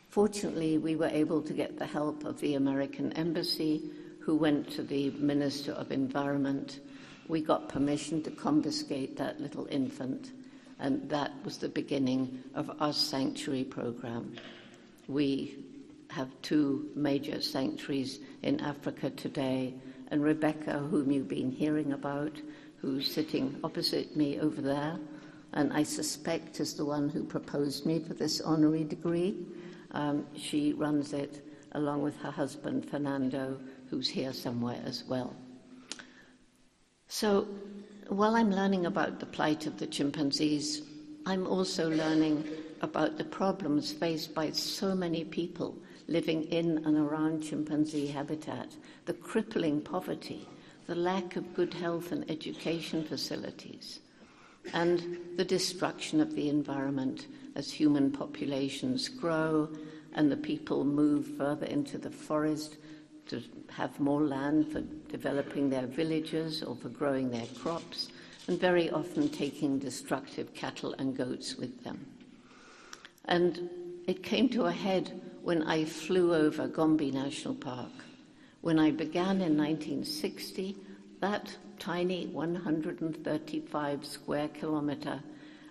Fortunately, we were able to get the help of the American Embassy, who went to the Minister of Environment. We got permission to confiscate that little infant, and that was the beginning of our sanctuary program. We have 2 major sanctuaries in Africa today, and Rebecca, whom you've been hearing about, who's sitting opposite me over there, and I suspect is the one who proposed me for this honorary degree. She runs it along with her husband, Fernando, who's here somewhere as well. So while I'm learning about the plight of the chimpanzees, I'm also learning about the problems faced by so many people living in and around chimpanzee habitat, the crippling poverty, the lack of good health and education facilities, and the destruction of the environment as human populations grow and the people move further into the forest to have more land for developing their villages or for growing their crops, and very often taking destructive cattle and goats with them. And it came to a head when I flew over Gombe National Park. When I began in 1960, that tiny 135 square kilometre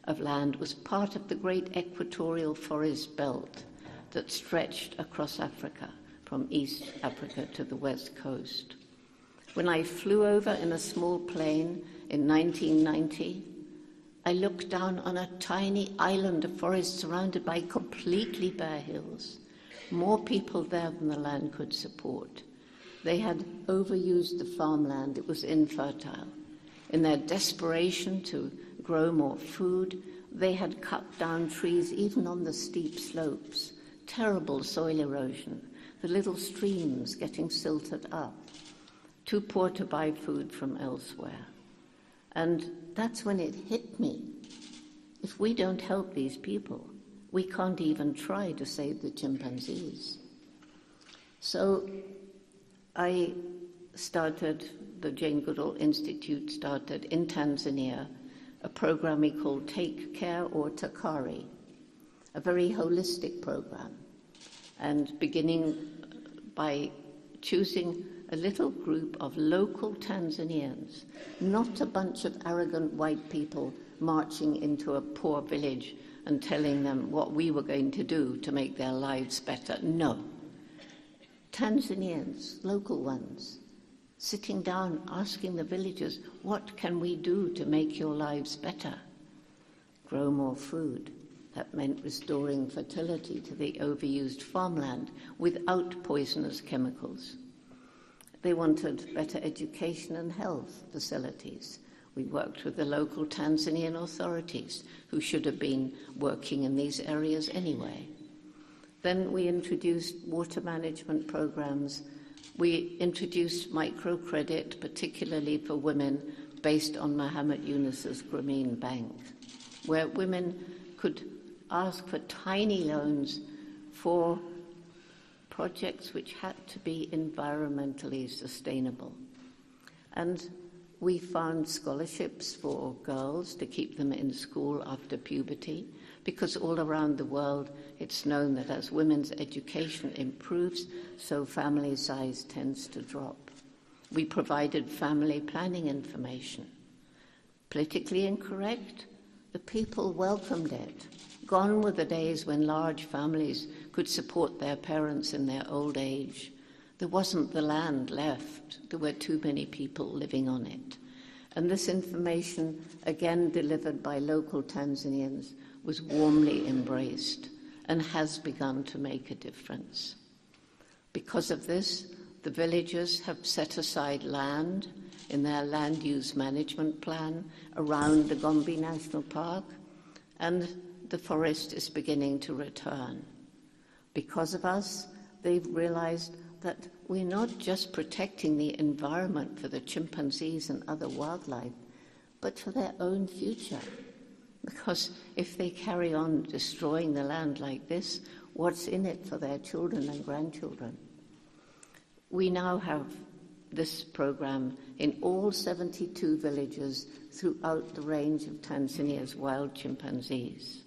of land was part of the great equatorial forest belt that stretched across Africa, from East Africa to the West Coast. When I flew over in a small plane in 1990, I looked down on a tiny island of forest surrounded by completely bare hills. More people there than the land could support. They had overused the farmland, it was infertile. In their desperation to grow more food, they had cut down trees even on the steep slopes. Terrible soil erosion, the little streams getting silted up. Too poor to buy food from elsewhere. And that's when it hit me. If we don't help these people, we can't even try to save the chimpanzees. So I started, the Jane Goodall Institute started in Tanzania, a program we call Take Care or Takari, a very holistic program, and beginning by choosing a little group of local Tanzanians, not a bunch of arrogant white people marching into a poor village and telling them what we were going to do to make their lives better. No. Tanzanians, local ones, sitting down asking the villagers, what can we do to make your lives better? Grow more food. That meant restoring fertility to the overused farmland without poisonous chemicals. They wanted better education and health facilities. We worked with the local Tanzanian authorities, who should have been working in these areas anyway. Then we introduced water management programs. We introduced microcredit, particularly for women, based on Muhammad Yunus's Grameen Bank, where women could ask for tiny loans for projects which had to be environmentally sustainable. And we found scholarships for girls to keep them in school after puberty, because all around the world it's known that as women's education improves, so family size tends to drop. We provided family planning information. Politically incorrect? The people welcomed it. Gone were the days when large families could support their parents in their old age. There wasn't the land left. There were too many people living on it. And this information, again delivered by local Tanzanians, was warmly embraced and has begun to make a difference. Because of this, the villagers have set aside land in their land use management plan around the Gombe National Park, and the forest is beginning to return. Because of us, they've realized that we're not just protecting the environment for the chimpanzees and other wildlife, but for their own future. Because if they carry on destroying the land like this, what's in it for their children and grandchildren? We now have this program in all 72 villages throughout the range of Tanzania's wild chimpanzees.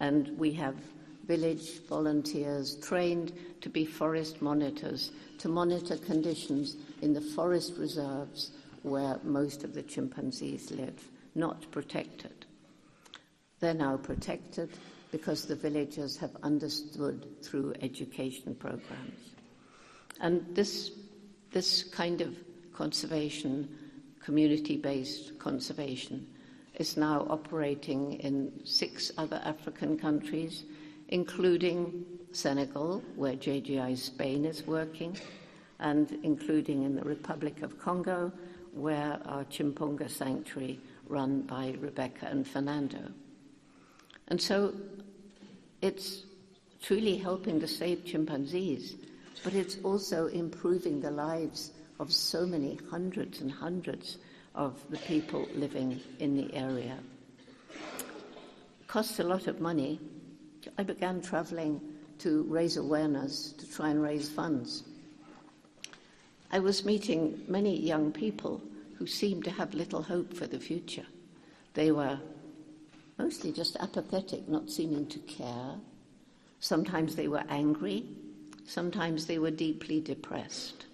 And we have village volunteers trained to be forest monitors, to monitor conditions in the forest reserves where most of the chimpanzees live, not protected. They're now protected because the villagers have understood through education programs. And this kind of conservation, community-based conservation, is now operating in 6 other African countries, including Senegal, where JGI Spain is working, and including in the Republic of Congo, where our Chimponga sanctuary run by Rebecca and Fernando. And so it's truly helping to save chimpanzees, but it's also improving the lives of so many hundreds and hundreds of the people living in the area. It costs a lot of money. I began traveling to raise awareness, to try and raise funds. I was meeting many young people who seemed to have little hope for the future. They were mostly just apathetic, not seeming to care. Sometimes they were angry. Sometimes they were deeply depressed.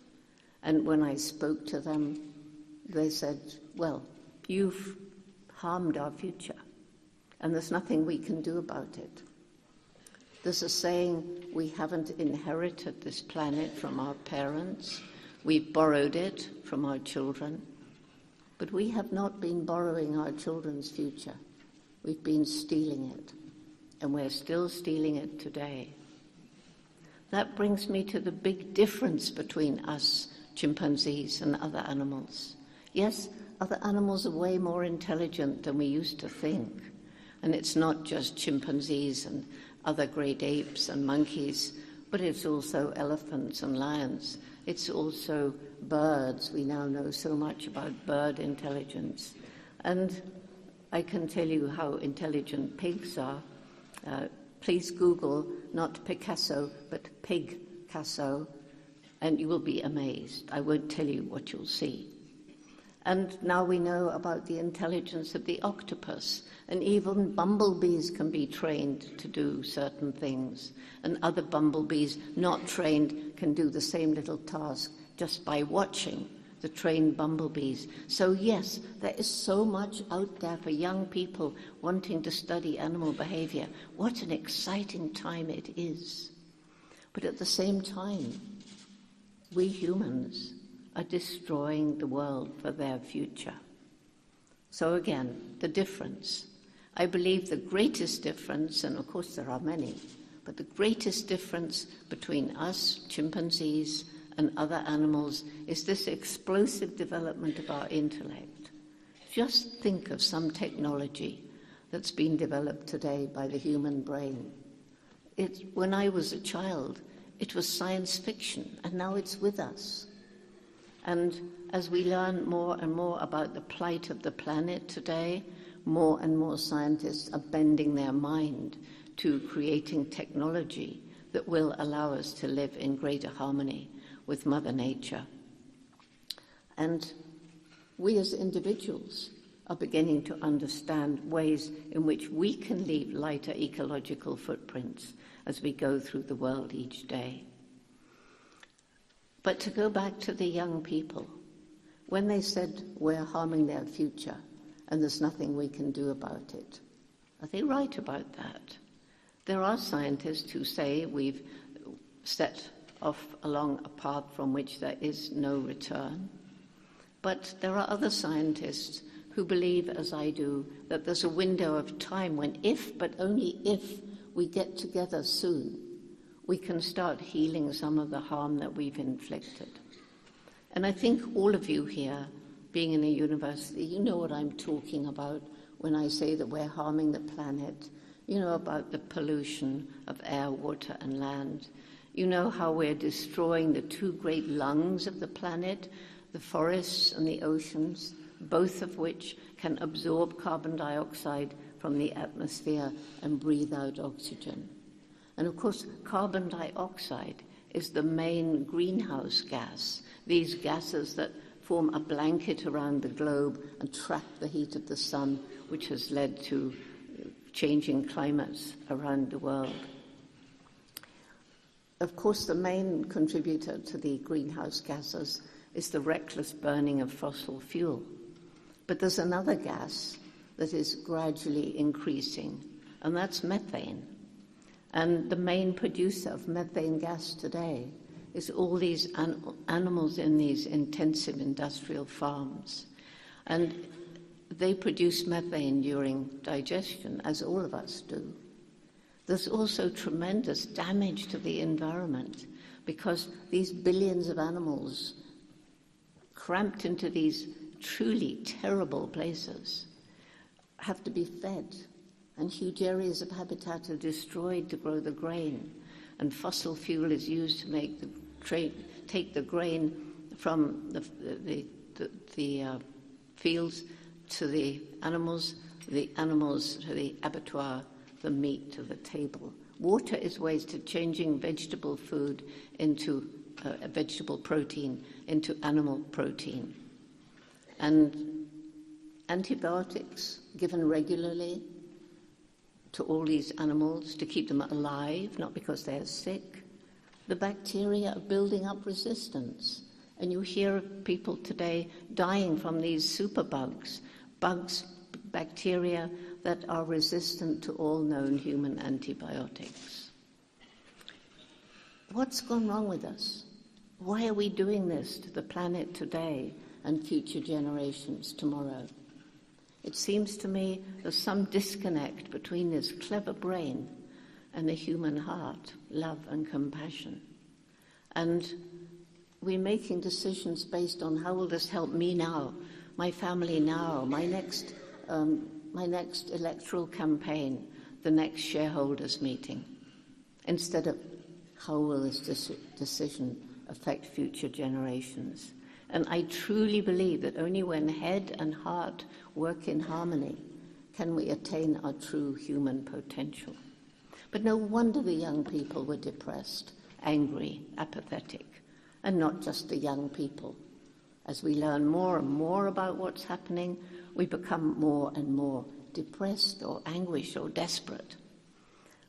And when I spoke to them, they said, well, you've harmed our future, and there's nothing we can do about it. There's a saying, we haven't inherited this planet from our parents. We've borrowed it from our children, but we have not been borrowing our children's future. We've been stealing it, and we're still stealing it today. That brings me to the big difference between us, chimpanzees, and other animals. Yes, other animals are way more intelligent than we used to think. And it's not just chimpanzees and other great apes and monkeys, but it's also elephants and lions. It's also birds. We now know so much about bird intelligence. And I can tell you how intelligent pigs are. Please Google not Picasso, but Pigcasso, and you will be amazed. I won't tell you what you'll see. And now we know about the intelligence of the octopus, and even bumblebees can be trained to do certain things, and other bumblebees not trained can do the same little task just by watching the trained bumblebees. So yes, there is so much out there for young people wanting to study animal behavior. What an exciting time it is. But at the same time, we humans are destroying the world for their future. So again, the difference. I believe the greatest difference, and of course there are many, but the greatest difference between us, chimpanzees, and other animals is this explosive development of our intellect. Just think of some technology that's been developed today by the human brain. When I was a child, it was science fiction, and now it's with us. And as we learn more and more about the plight of the planet today, more and more scientists are bending their mind to creating technology that will allow us to live in greater harmony with Mother Nature. And we as individuals are beginning to understand ways in which we can leave lighter ecological footprints as we go through the world each day. But to go back to the young people, when they said we're harming their future and there's nothing we can do about it, are they right about that? There are scientists who say we've set off along a path from which there is no return. But there are other scientists who believe, as I do, that there's a window of time when if, but only if, we get together soon, we can start healing some of the harm that we've inflicted. And I think all of you here, being in a university, you know what I'm talking about when I say that we're harming the planet. You know about the pollution of air, water, and land. You know how we're destroying the two great lungs of the planet, the forests and the oceans, both of which can absorb carbon dioxide from the atmosphere and breathe out oxygen. And of course, carbon dioxide is the main greenhouse gas, these gases that form a blanket around the globe and trap the heat of the sun, which has led to changing climates around the world. Of course, the main contributor to the greenhouse gases is the reckless burning of fossil fuel. But there's another gas that is gradually increasing, and that's methane. And the main producer of methane gas today is all these animals in these intensive industrial farms. And they produce methane during digestion, as all of us do. There's also tremendous damage to the environment because these billions of animals cramped into these truly terrible places have to be fed, and huge areas of habitat are destroyed to grow the grain, and fossil fuel is used to make take the grain from the fields to the animals to the abattoir, the meat to the table. Water is wasted changing vegetable food into vegetable protein into animal protein. And antibiotics given regularly to all these animals to keep them alive, not because they're sick. The bacteria are building up resistance. And you hear of people today dying from these superbugs, bacteria that are resistant to all known human antibiotics. What's gone wrong with us? Why are we doing this to the planet today and future generations tomorrow? It seems to me there's some disconnect between this clever brain and the human heart, love and compassion. And we're making decisions based on how will this help me now, my family now, my next electoral campaign, the next shareholders meeting, instead of how will this decision affect future generations. And I truly believe that only when head and heart work in harmony can we attain our true human potential. But no wonder the young people were depressed, angry, apathetic, and not just the young people. As we learn more and more about what's happening, we become more and more depressed or anguished or desperate.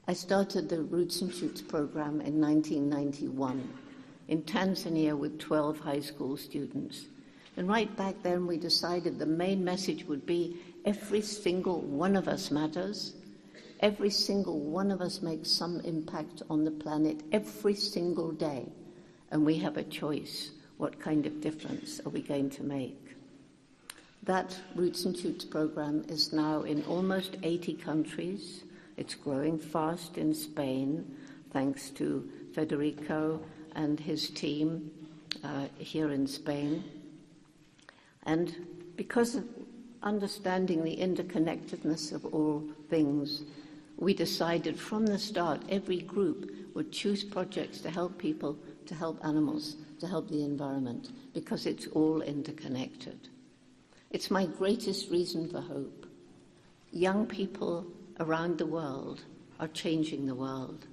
I started the Roots and Shoots program in 1991 in Tanzania with 12 high school students. And right back then we decided the main message would be every single one of us matters. Every single one of us makes some impact on the planet every single day. And we have a choice. What kind of difference are we going to make? That Roots and Shoots program is now in almost 80 countries. It's growing fast in Spain, thanks to Federico and his team here in Spain. And because of understanding the interconnectedness of all things, we decided from the start every group would choose projects to help people, to help animals, to help the environment, because it's all interconnected. It's my greatest reason for hope. Young people around the world are changing the world.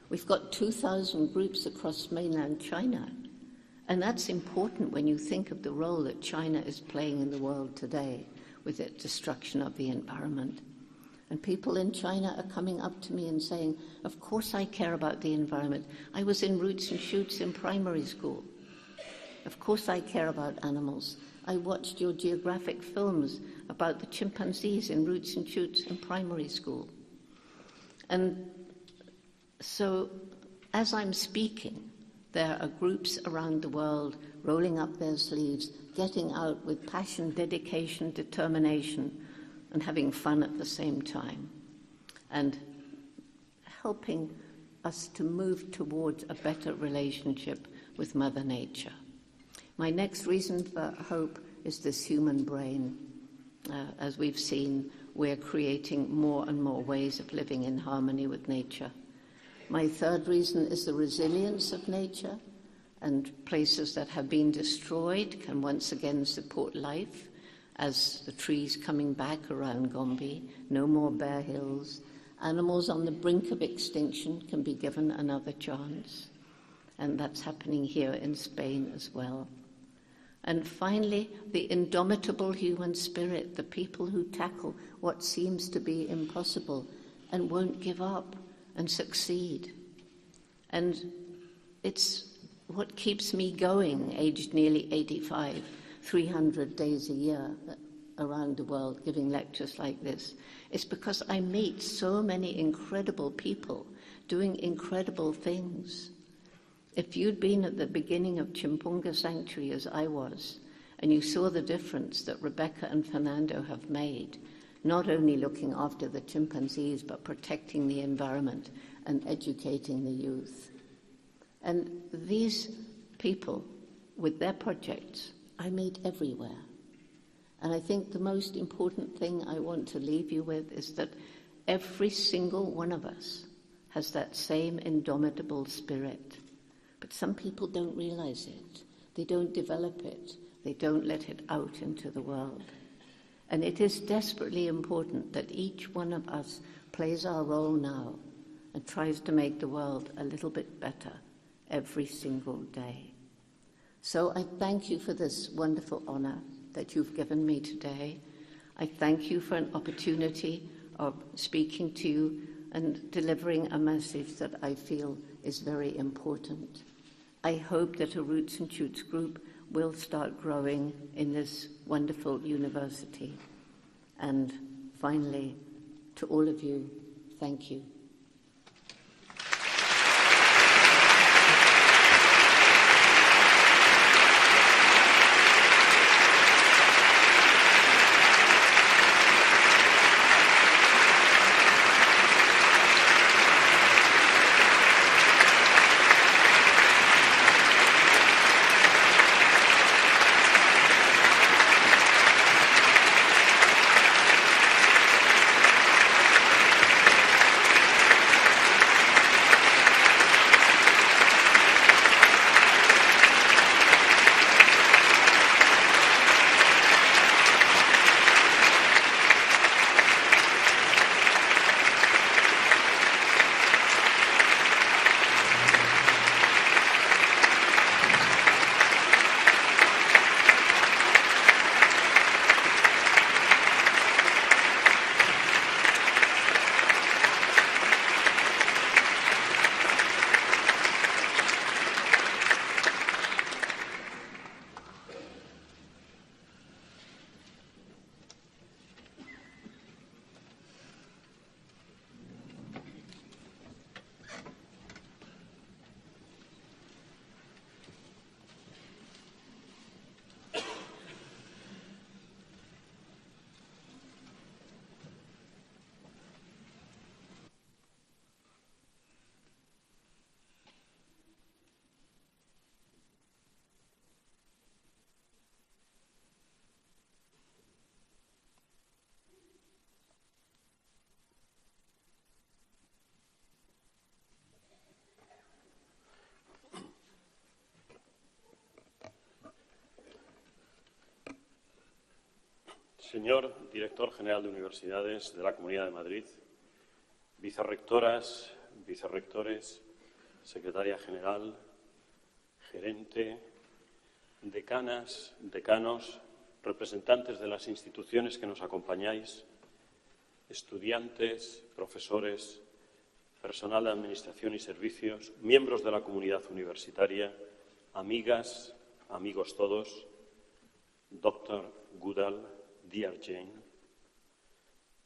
We've got 2,000 groups across mainland China, and that's important when you think of the role that China is playing in the world today with its destruction of the environment. And people in China are coming up to me and saying, of course I care about the environment. I was in Roots and Shoots in primary school. Of course I care about animals. I watched your geographic films about the chimpanzees in Roots and Shoots in primary school. And so as I'm speaking, there are groups around the world rolling up their sleeves, getting out with passion, dedication, determination, and having fun at the same time, and helping us to move towards a better relationship with Mother Nature. My next reason for hope is this human brain. As we've seen, we're creating more and more ways of living in harmony with nature. My third reason is the resilience of nature, and places that have been destroyed can once again support life, as the trees coming back around Gombe, no more bare hills. Animals on the brink of extinction can be given another chance, and that's happening here in Spain as well. And finally, the indomitable human spirit, the people who tackle what seems to be impossible and won't give up and succeed. And it's what keeps me going, aged nearly 85, 300 days a year around the world giving lectures like this. It's because I meet so many incredible people doing incredible things. If you'd been at the beginning of Chimpunga Sanctuary as I was, and you saw the difference that Rebecca and Fernando have made, not only looking after the chimpanzees, but protecting the environment and educating the youth. And these people, with their projects, I meet everywhere. And I think the most important thing I want to leave you with is that every single one of us has that same indomitable spirit. But some people don't realize it. They don't develop it. They don't let it out into the world. And it is desperately important that each one of us plays our role now and tries to make the world a little bit better every single day. So I thank you for this wonderful honor that you've given me today. I thank you for an opportunity of speaking to you and delivering a message that I feel is very important. I hope that a Roots and Shoots group will start growing in this wonderful university. And finally, to all of you, thank you. Señor Director General de Universidades de la Comunidad de Madrid, vicerrectoras, vicerrectores, secretaria general, gerente, decanas, decanos, representantes de las instituciones que nos acompañáis, estudiantes, profesores, personal de Administración y Servicios, miembros de la comunidad universitaria, amigas, amigos todos, Dr. Goodall, dear Jane,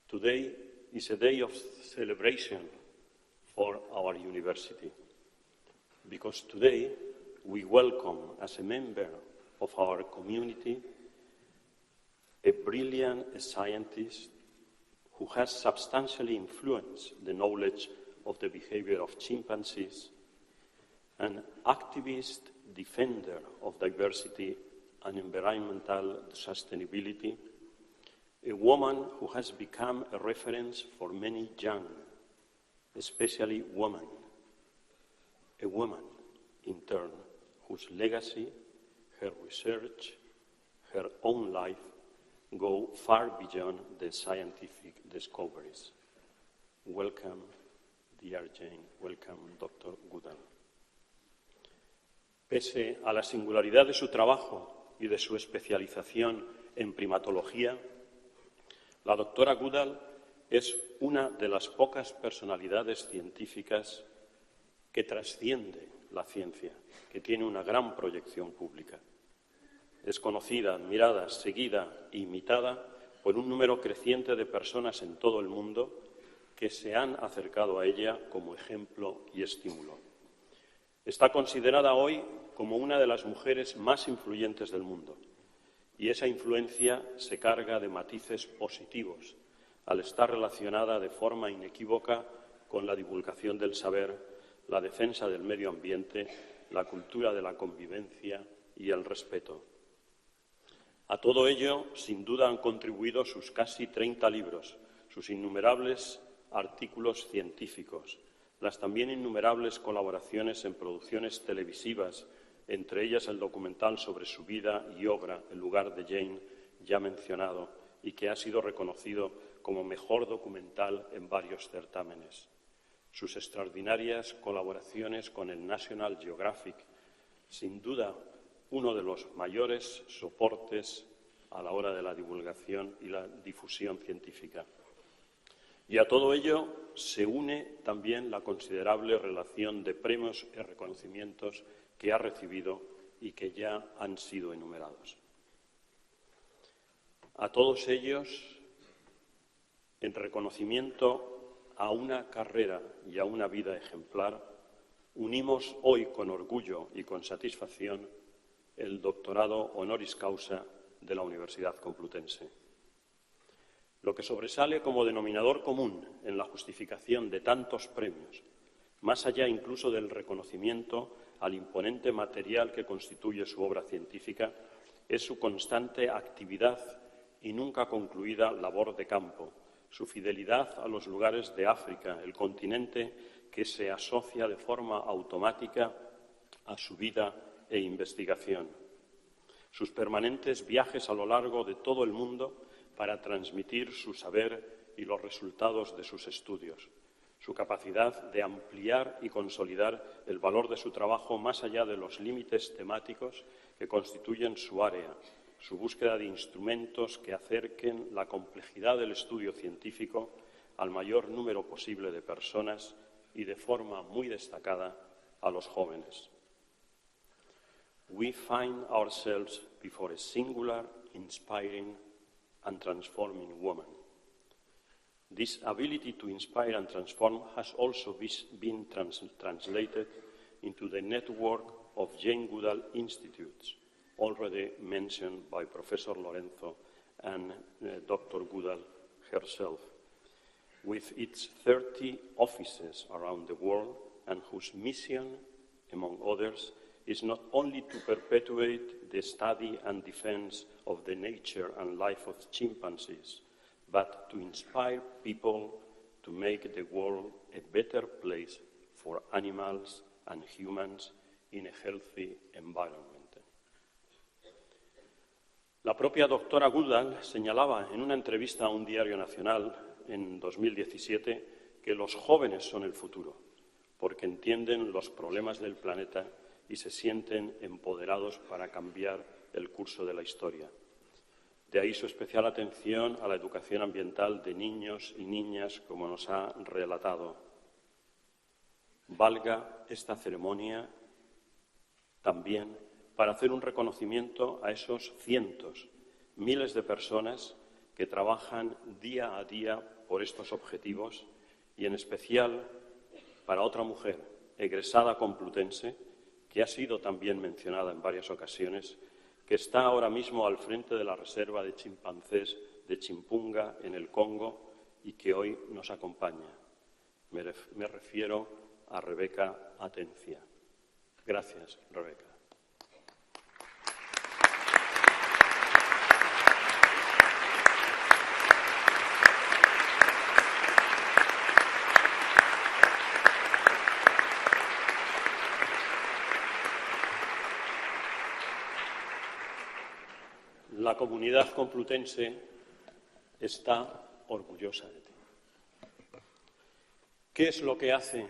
today is a day of celebration for our university, because today we welcome as a member of our community a brilliant scientist who has substantially influenced the knowledge of the behavior of chimpanzees, an activist defender of diversity and environmental sustainability, a woman who has become a reference for many young, especially women, a woman, in turn, whose legacy, her research, her own life go far beyond the scientific discoveries. Welcome, dear Jane. Welcome, Dr. Goodall. Pese a la singularidad de su trabajo y de su especialización en primatología, la doctora Goodall es una de las pocas personalidades científicas que trasciende la ciencia, que tiene una gran proyección pública. Es conocida, admirada, seguida e imitada por un número creciente de personas en todo el mundo que se han acercado a ella como ejemplo y estímulo. Está considerada hoy como una de las mujeres más influyentes del mundo y esa influencia se carga de matices positivos al estar relacionada de forma inequívoca con la divulgación del saber, la defensa del medio ambiente, la cultura de la convivencia y el respeto. A todo ello, sin duda, han contribuido sus casi 30 libros, sus innumerables artículos científicos, las también innumerables colaboraciones en producciones televisivas, entre ellas el documental sobre su vida y obra, El lugar de Jane, ya mencionado, y que ha sido reconocido como mejor documental en varios certámenes. Sus extraordinarias colaboraciones con el National Geographic, sin duda uno de los mayores soportes a la hora de la divulgación y la difusión científica. Y a todo ello se une también la considerable relación de premios y reconocimientos que ha recibido y que ya han sido enumerados. A todos ellos, en reconocimiento a una carrera y a una vida ejemplar, unimos hoy con orgullo y con satisfacción el Doctorado Honoris Causa de la Universidad Complutense. Lo que sobresale como denominador común en la justificación de tantos premios, más allá incluso del reconocimiento al imponente material que constituye su obra científica, es su constante actividad y nunca concluida labor de campo, su fidelidad a los lugares de África, el continente que se asocia de forma automática a su vida e investigación, sus permanentes viajes a lo largo de todo el mundo para transmitir su saber y los resultados de sus estudios, su capacidad de ampliar y consolidar el valor de su trabajo más allá de los límites temáticos que constituyen su área, su búsqueda de instrumentos que acerquen la complejidad del estudio científico al mayor número posible de personas y de forma muy destacada a los jóvenes. We find ourselves before a singular, inspiring and transforming woman. This ability to inspire and transform has also been translated into the network of Jane Goodall Institutes, already mentioned by Professor Lorenzo and Dr. Goodall herself, with its 30 offices around the world and whose mission, among others, is not only to perpetuate the study and defense of the nature and life of chimpanzees, but to inspire people to make the world a better place for animals and humans in a healthy environment. La propia doctora Goodall señalaba en una entrevista a un diario nacional en 2017 que los jóvenes son el futuro, porque entienden los problemas del planeta y se sienten empoderados para cambiar el curso de la historia. De ahí su especial atención a la educación ambiental de niños y niñas, como nos ha relatado. Valga esta ceremonia también para hacer un reconocimiento a esos cientos, miles de personas que trabajan día a día por estos objetivos y, en especial, para otra mujer egresada complutense, que ha sido también mencionada en varias ocasiones, que está ahora mismo al frente de la reserva de chimpancés de Chimpunga, en el Congo, y que hoy nos acompaña. Me refiero a Rebeca Atencia. Gracias, Rebeca. La comunidad complutense está orgullosa de ti. ¿Qué es lo que hace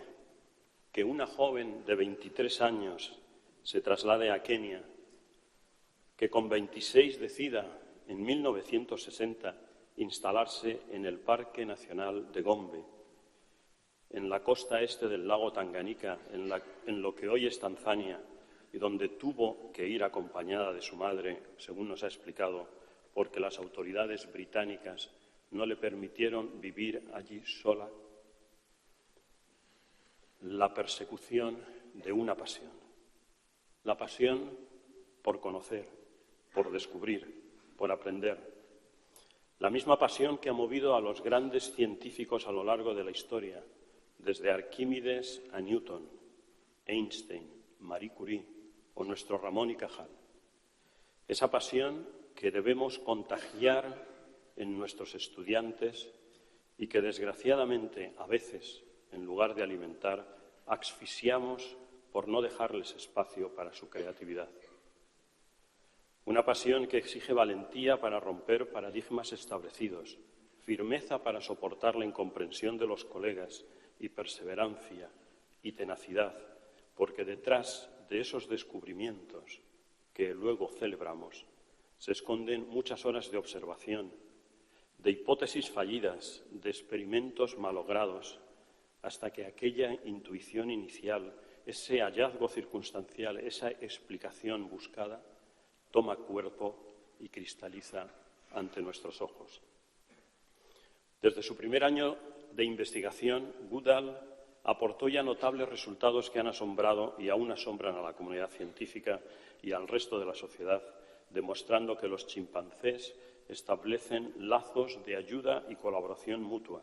que una joven de 23 años se traslade a Kenia, que con 26 decida en 1960 instalarse en el Parque Nacional de Gombe, en la costa este del lago Tanganica, en lo que hoy es Tanzania, y donde tuvo que ir acompañada de su madre, según nos ha explicado, porque las autoridades británicas no le permitieron vivir allí sola? La persecución de una pasión. La pasión por conocer, por descubrir, por aprender. La misma pasión que ha movido a los grandes científicos a lo largo de la historia, desde Arquímedes a Newton, Einstein, Marie Curie o nuestro Ramón y Cajal. Esa pasión que debemos contagiar en nuestros estudiantes y que, desgraciadamente, a veces, en lugar de alimentar, asfixiamos por no dejarles espacio para su creatividad. Una pasión que exige valentía para romper paradigmas establecidos, firmeza para soportar la incomprensión de los colegas y perseverancia y tenacidad, porque detrás de esos descubrimientos que luego celebramos se esconden muchas horas de observación, de hipótesis fallidas, de experimentos malogrados, hasta que aquella intuición inicial, ese hallazgo circunstancial, esa explicación buscada, toma cuerpo y cristaliza ante nuestros ojos. Desde su primer año de investigación, Goodall aportó ya notables resultados que han asombrado y aún asombran a la comunidad científica y al resto de la sociedad, demostrando que los chimpancés establecen lazos de ayuda y colaboración mutua,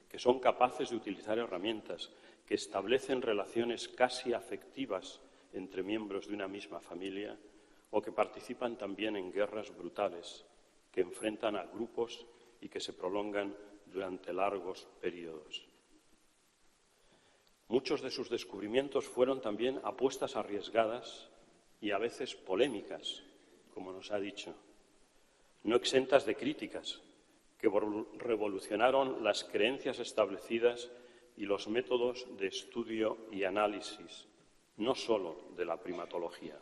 que son capaces de utilizar herramientas, que establecen relaciones casi afectivas entre miembros de una misma familia o que participan también en guerras brutales, que enfrentan a grupos y que se prolongan durante largos periodos. Muchos de sus descubrimientos fueron también apuestas arriesgadas y a veces polémicas, como nos ha dicho, no exentas de críticas, que revolucionaron las creencias establecidas y los métodos de estudio y análisis, no solo de la primatología.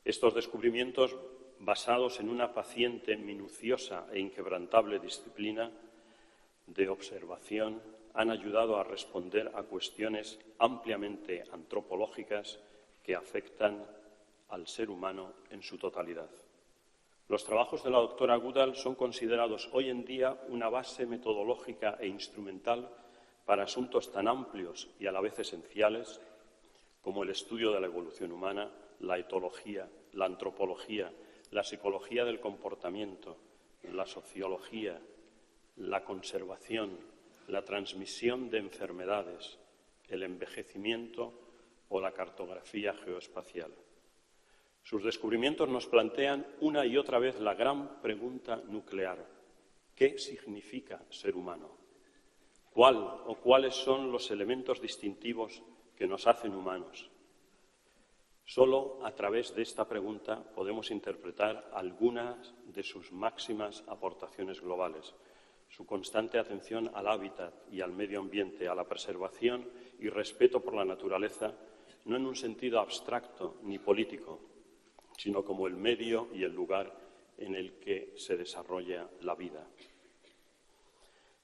Estos descubrimientos, basados en una paciente, minuciosa e inquebrantable disciplina de observación, han ayudado a responder a cuestiones ampliamente antropológicas que afectan al ser humano en su totalidad. Los trabajos de la doctora Goodall son considerados hoy en día una base metodológica e instrumental para asuntos tan amplios y a la vez esenciales como el estudio de la evolución humana, la etología, la antropología, la psicología del comportamiento, la sociología, la conservación, la transmisión de enfermedades, el envejecimiento o la cartografía geoespacial. Sus descubrimientos nos plantean una y otra vez la gran pregunta nuclear: ¿qué significa ser humano? ¿Cuál o cuáles son los elementos distintivos que nos hacen humanos? Solo a través de esta pregunta podemos interpretar algunas de sus máximas aportaciones globales, su constante atención al hábitat y al medio ambiente, a la preservación y respeto por la naturaleza, no en un sentido abstracto ni político, sino como el medio y el lugar en el que se desarrolla la vida.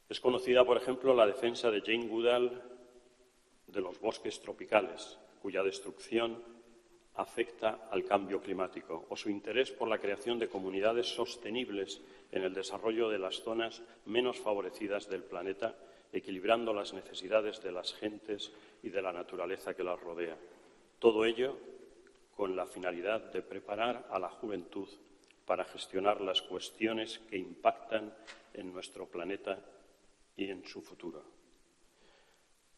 Es conocida, por ejemplo, la defensa de Jane Goodall de los bosques tropicales, cuya destrucción afecta al cambio climático, o su interés por la creación de comunidades sostenibles en el desarrollo de las zonas menos favorecidas del planeta, equilibrando las necesidades de las gentes y de la naturaleza que las rodea. Todo ello con la finalidad de preparar a la juventud para gestionar las cuestiones que impactan en nuestro planeta y en su futuro.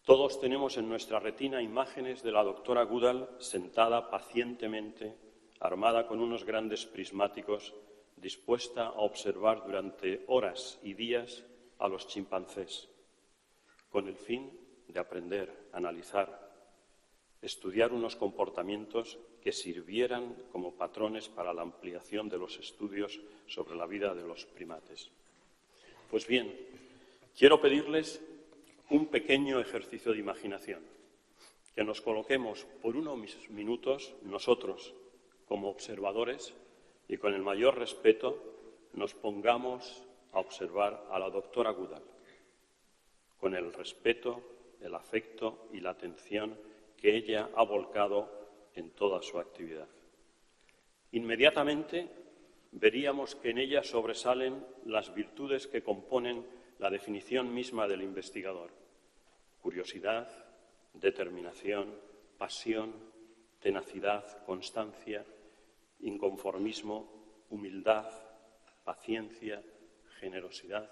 Todos tenemos en nuestra retina imágenes de la doctora Goodall sentada pacientemente, armada con unos grandes prismáticos, dispuesta a observar durante horas y días a los chimpancés, con el fin de aprender, analizar, estudiar unos comportamientos que sirvieran como patrones para la ampliación de los estudios sobre la vida de los primates. Pues bien, quiero pedirles un pequeño ejercicio de imaginación, que nos coloquemos por unos minutos nosotros como observadores y con el mayor respeto nos pongamos a observar a la doctora Goodall, con el respeto, el afecto y la atención que ella ha volcado en toda su actividad. Inmediatamente veríamos que en ella sobresalen las virtudes que componen la definición misma del investigador: curiosidad, determinación, pasión, tenacidad, constancia, inconformismo, humildad, paciencia, generosidad,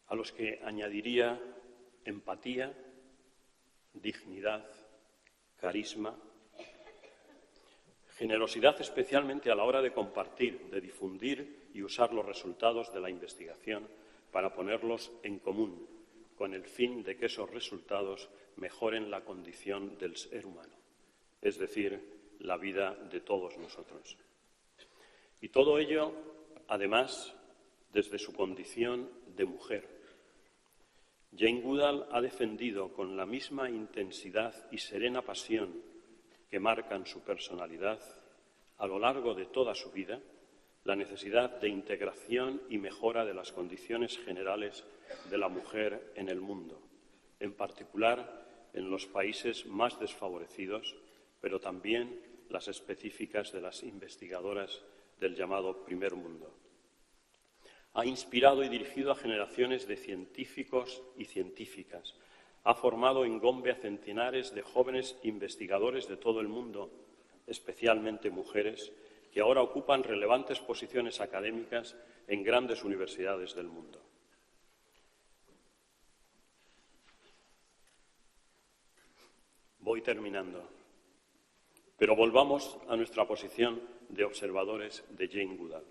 a los que añadiría empatía, dignidad, carisma, generosidad especialmente a la hora de compartir, de difundir y usar los resultados de la investigación para ponerlos en común, con el fin de que esos resultados mejoren la condición del ser humano, es decir, la vida de todos nosotros. Y todo ello, además, desde su condición de mujer. Jane Goodall ha defendido con la misma intensidad y serena pasión que marcan su personalidad a lo largo de toda su vida la necesidad de integración y mejora de las condiciones generales de la mujer en el mundo, en particular en los países más desfavorecidos, pero también las específicas de las investigadoras del llamado primer mundo. Ha inspirado y dirigido a generaciones de científicos y científicas. Ha formado en Gombe a centenares de jóvenes investigadores de todo el mundo, especialmente mujeres, que ahora ocupan relevantes posiciones académicas en grandes universidades del mundo. Voy terminando, pero volvamos a nuestra posición de observadores de Jane Goodall.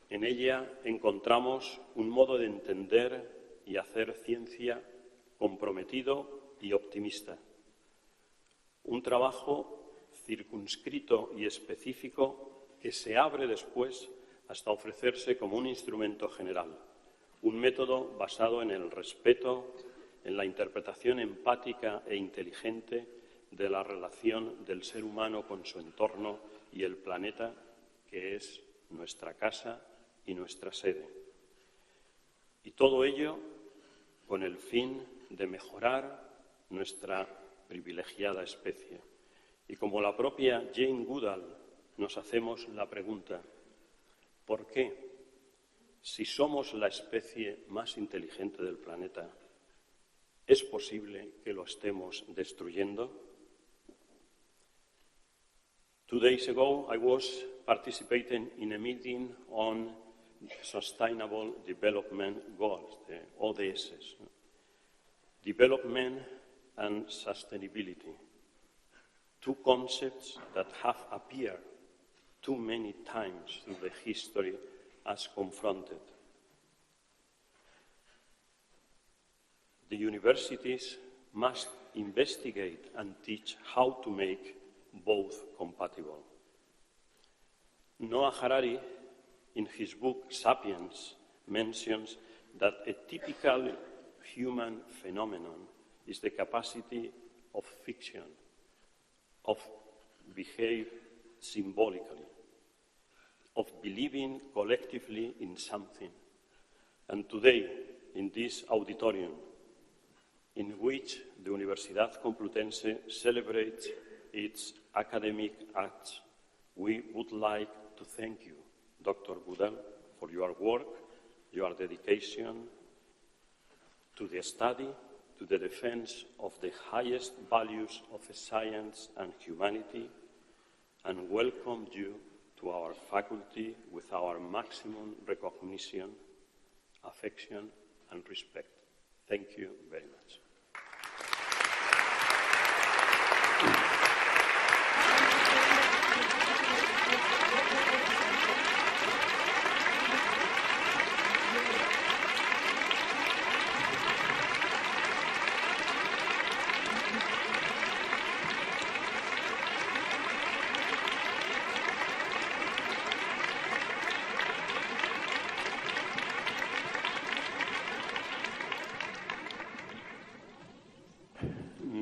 En ella encontramos un modo de entender y hacer ciencia comprometido y optimista. Un trabajo circunscrito y específico que se abre después hasta ofrecerse como un instrumento general, un método basado en el respeto, en la interpretación empática e inteligente de la relación del ser humano con su entorno y el planeta, que es nuestra casa y nuestra sede. Y todo ello con el fin de mejorar nuestra privilegiada especie. Y como la propia Jane Goodall, nos hacemos la pregunta: ¿por qué, si somos la especie más inteligente del planeta, es posible que lo estemos destruyendo? 2 days ago, I was participating in a meeting on Sustainable Development Goals, the ODS. Development and sustainability, two concepts that have appeared too many times through the history as confronted. The universities must investigate and teach how to make both compatible. Noah Harari, in his book *Sapiens*, mentions that a typical human phenomenon is the capacity of fiction, of behave symbolically, of believing collectively in something. And today, in this auditorium, in which the Universidad Complutense celebrates its academic acts, we would like to thank you, Dr. Goodall, for your work, your dedication to the study, to the defense of the highest values of science and humanity, and welcome you to our faculty with our maximum recognition, affection, and respect. Thank you very much.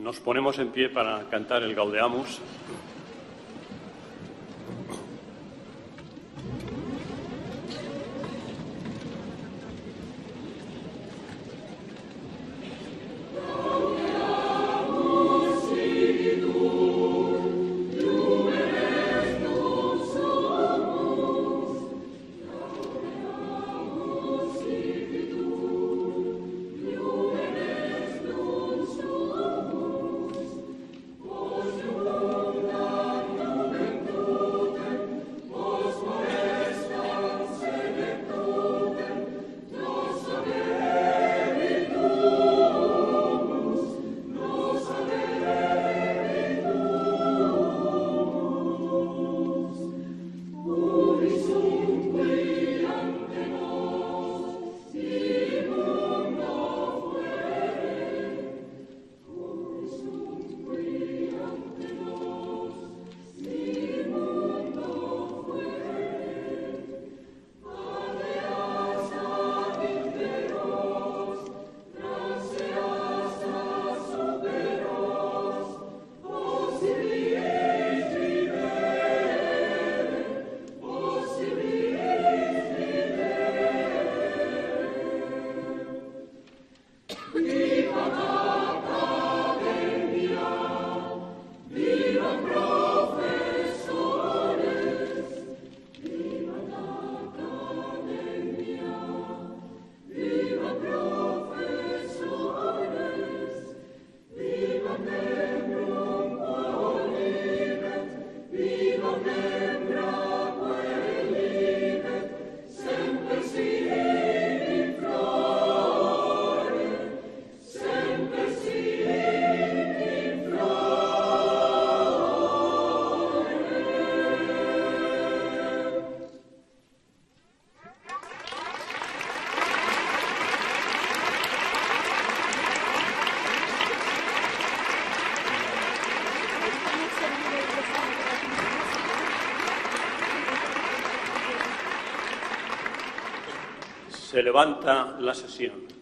Nos ponemos en pie para cantar el Gaudeamus. Se levanta la sesión.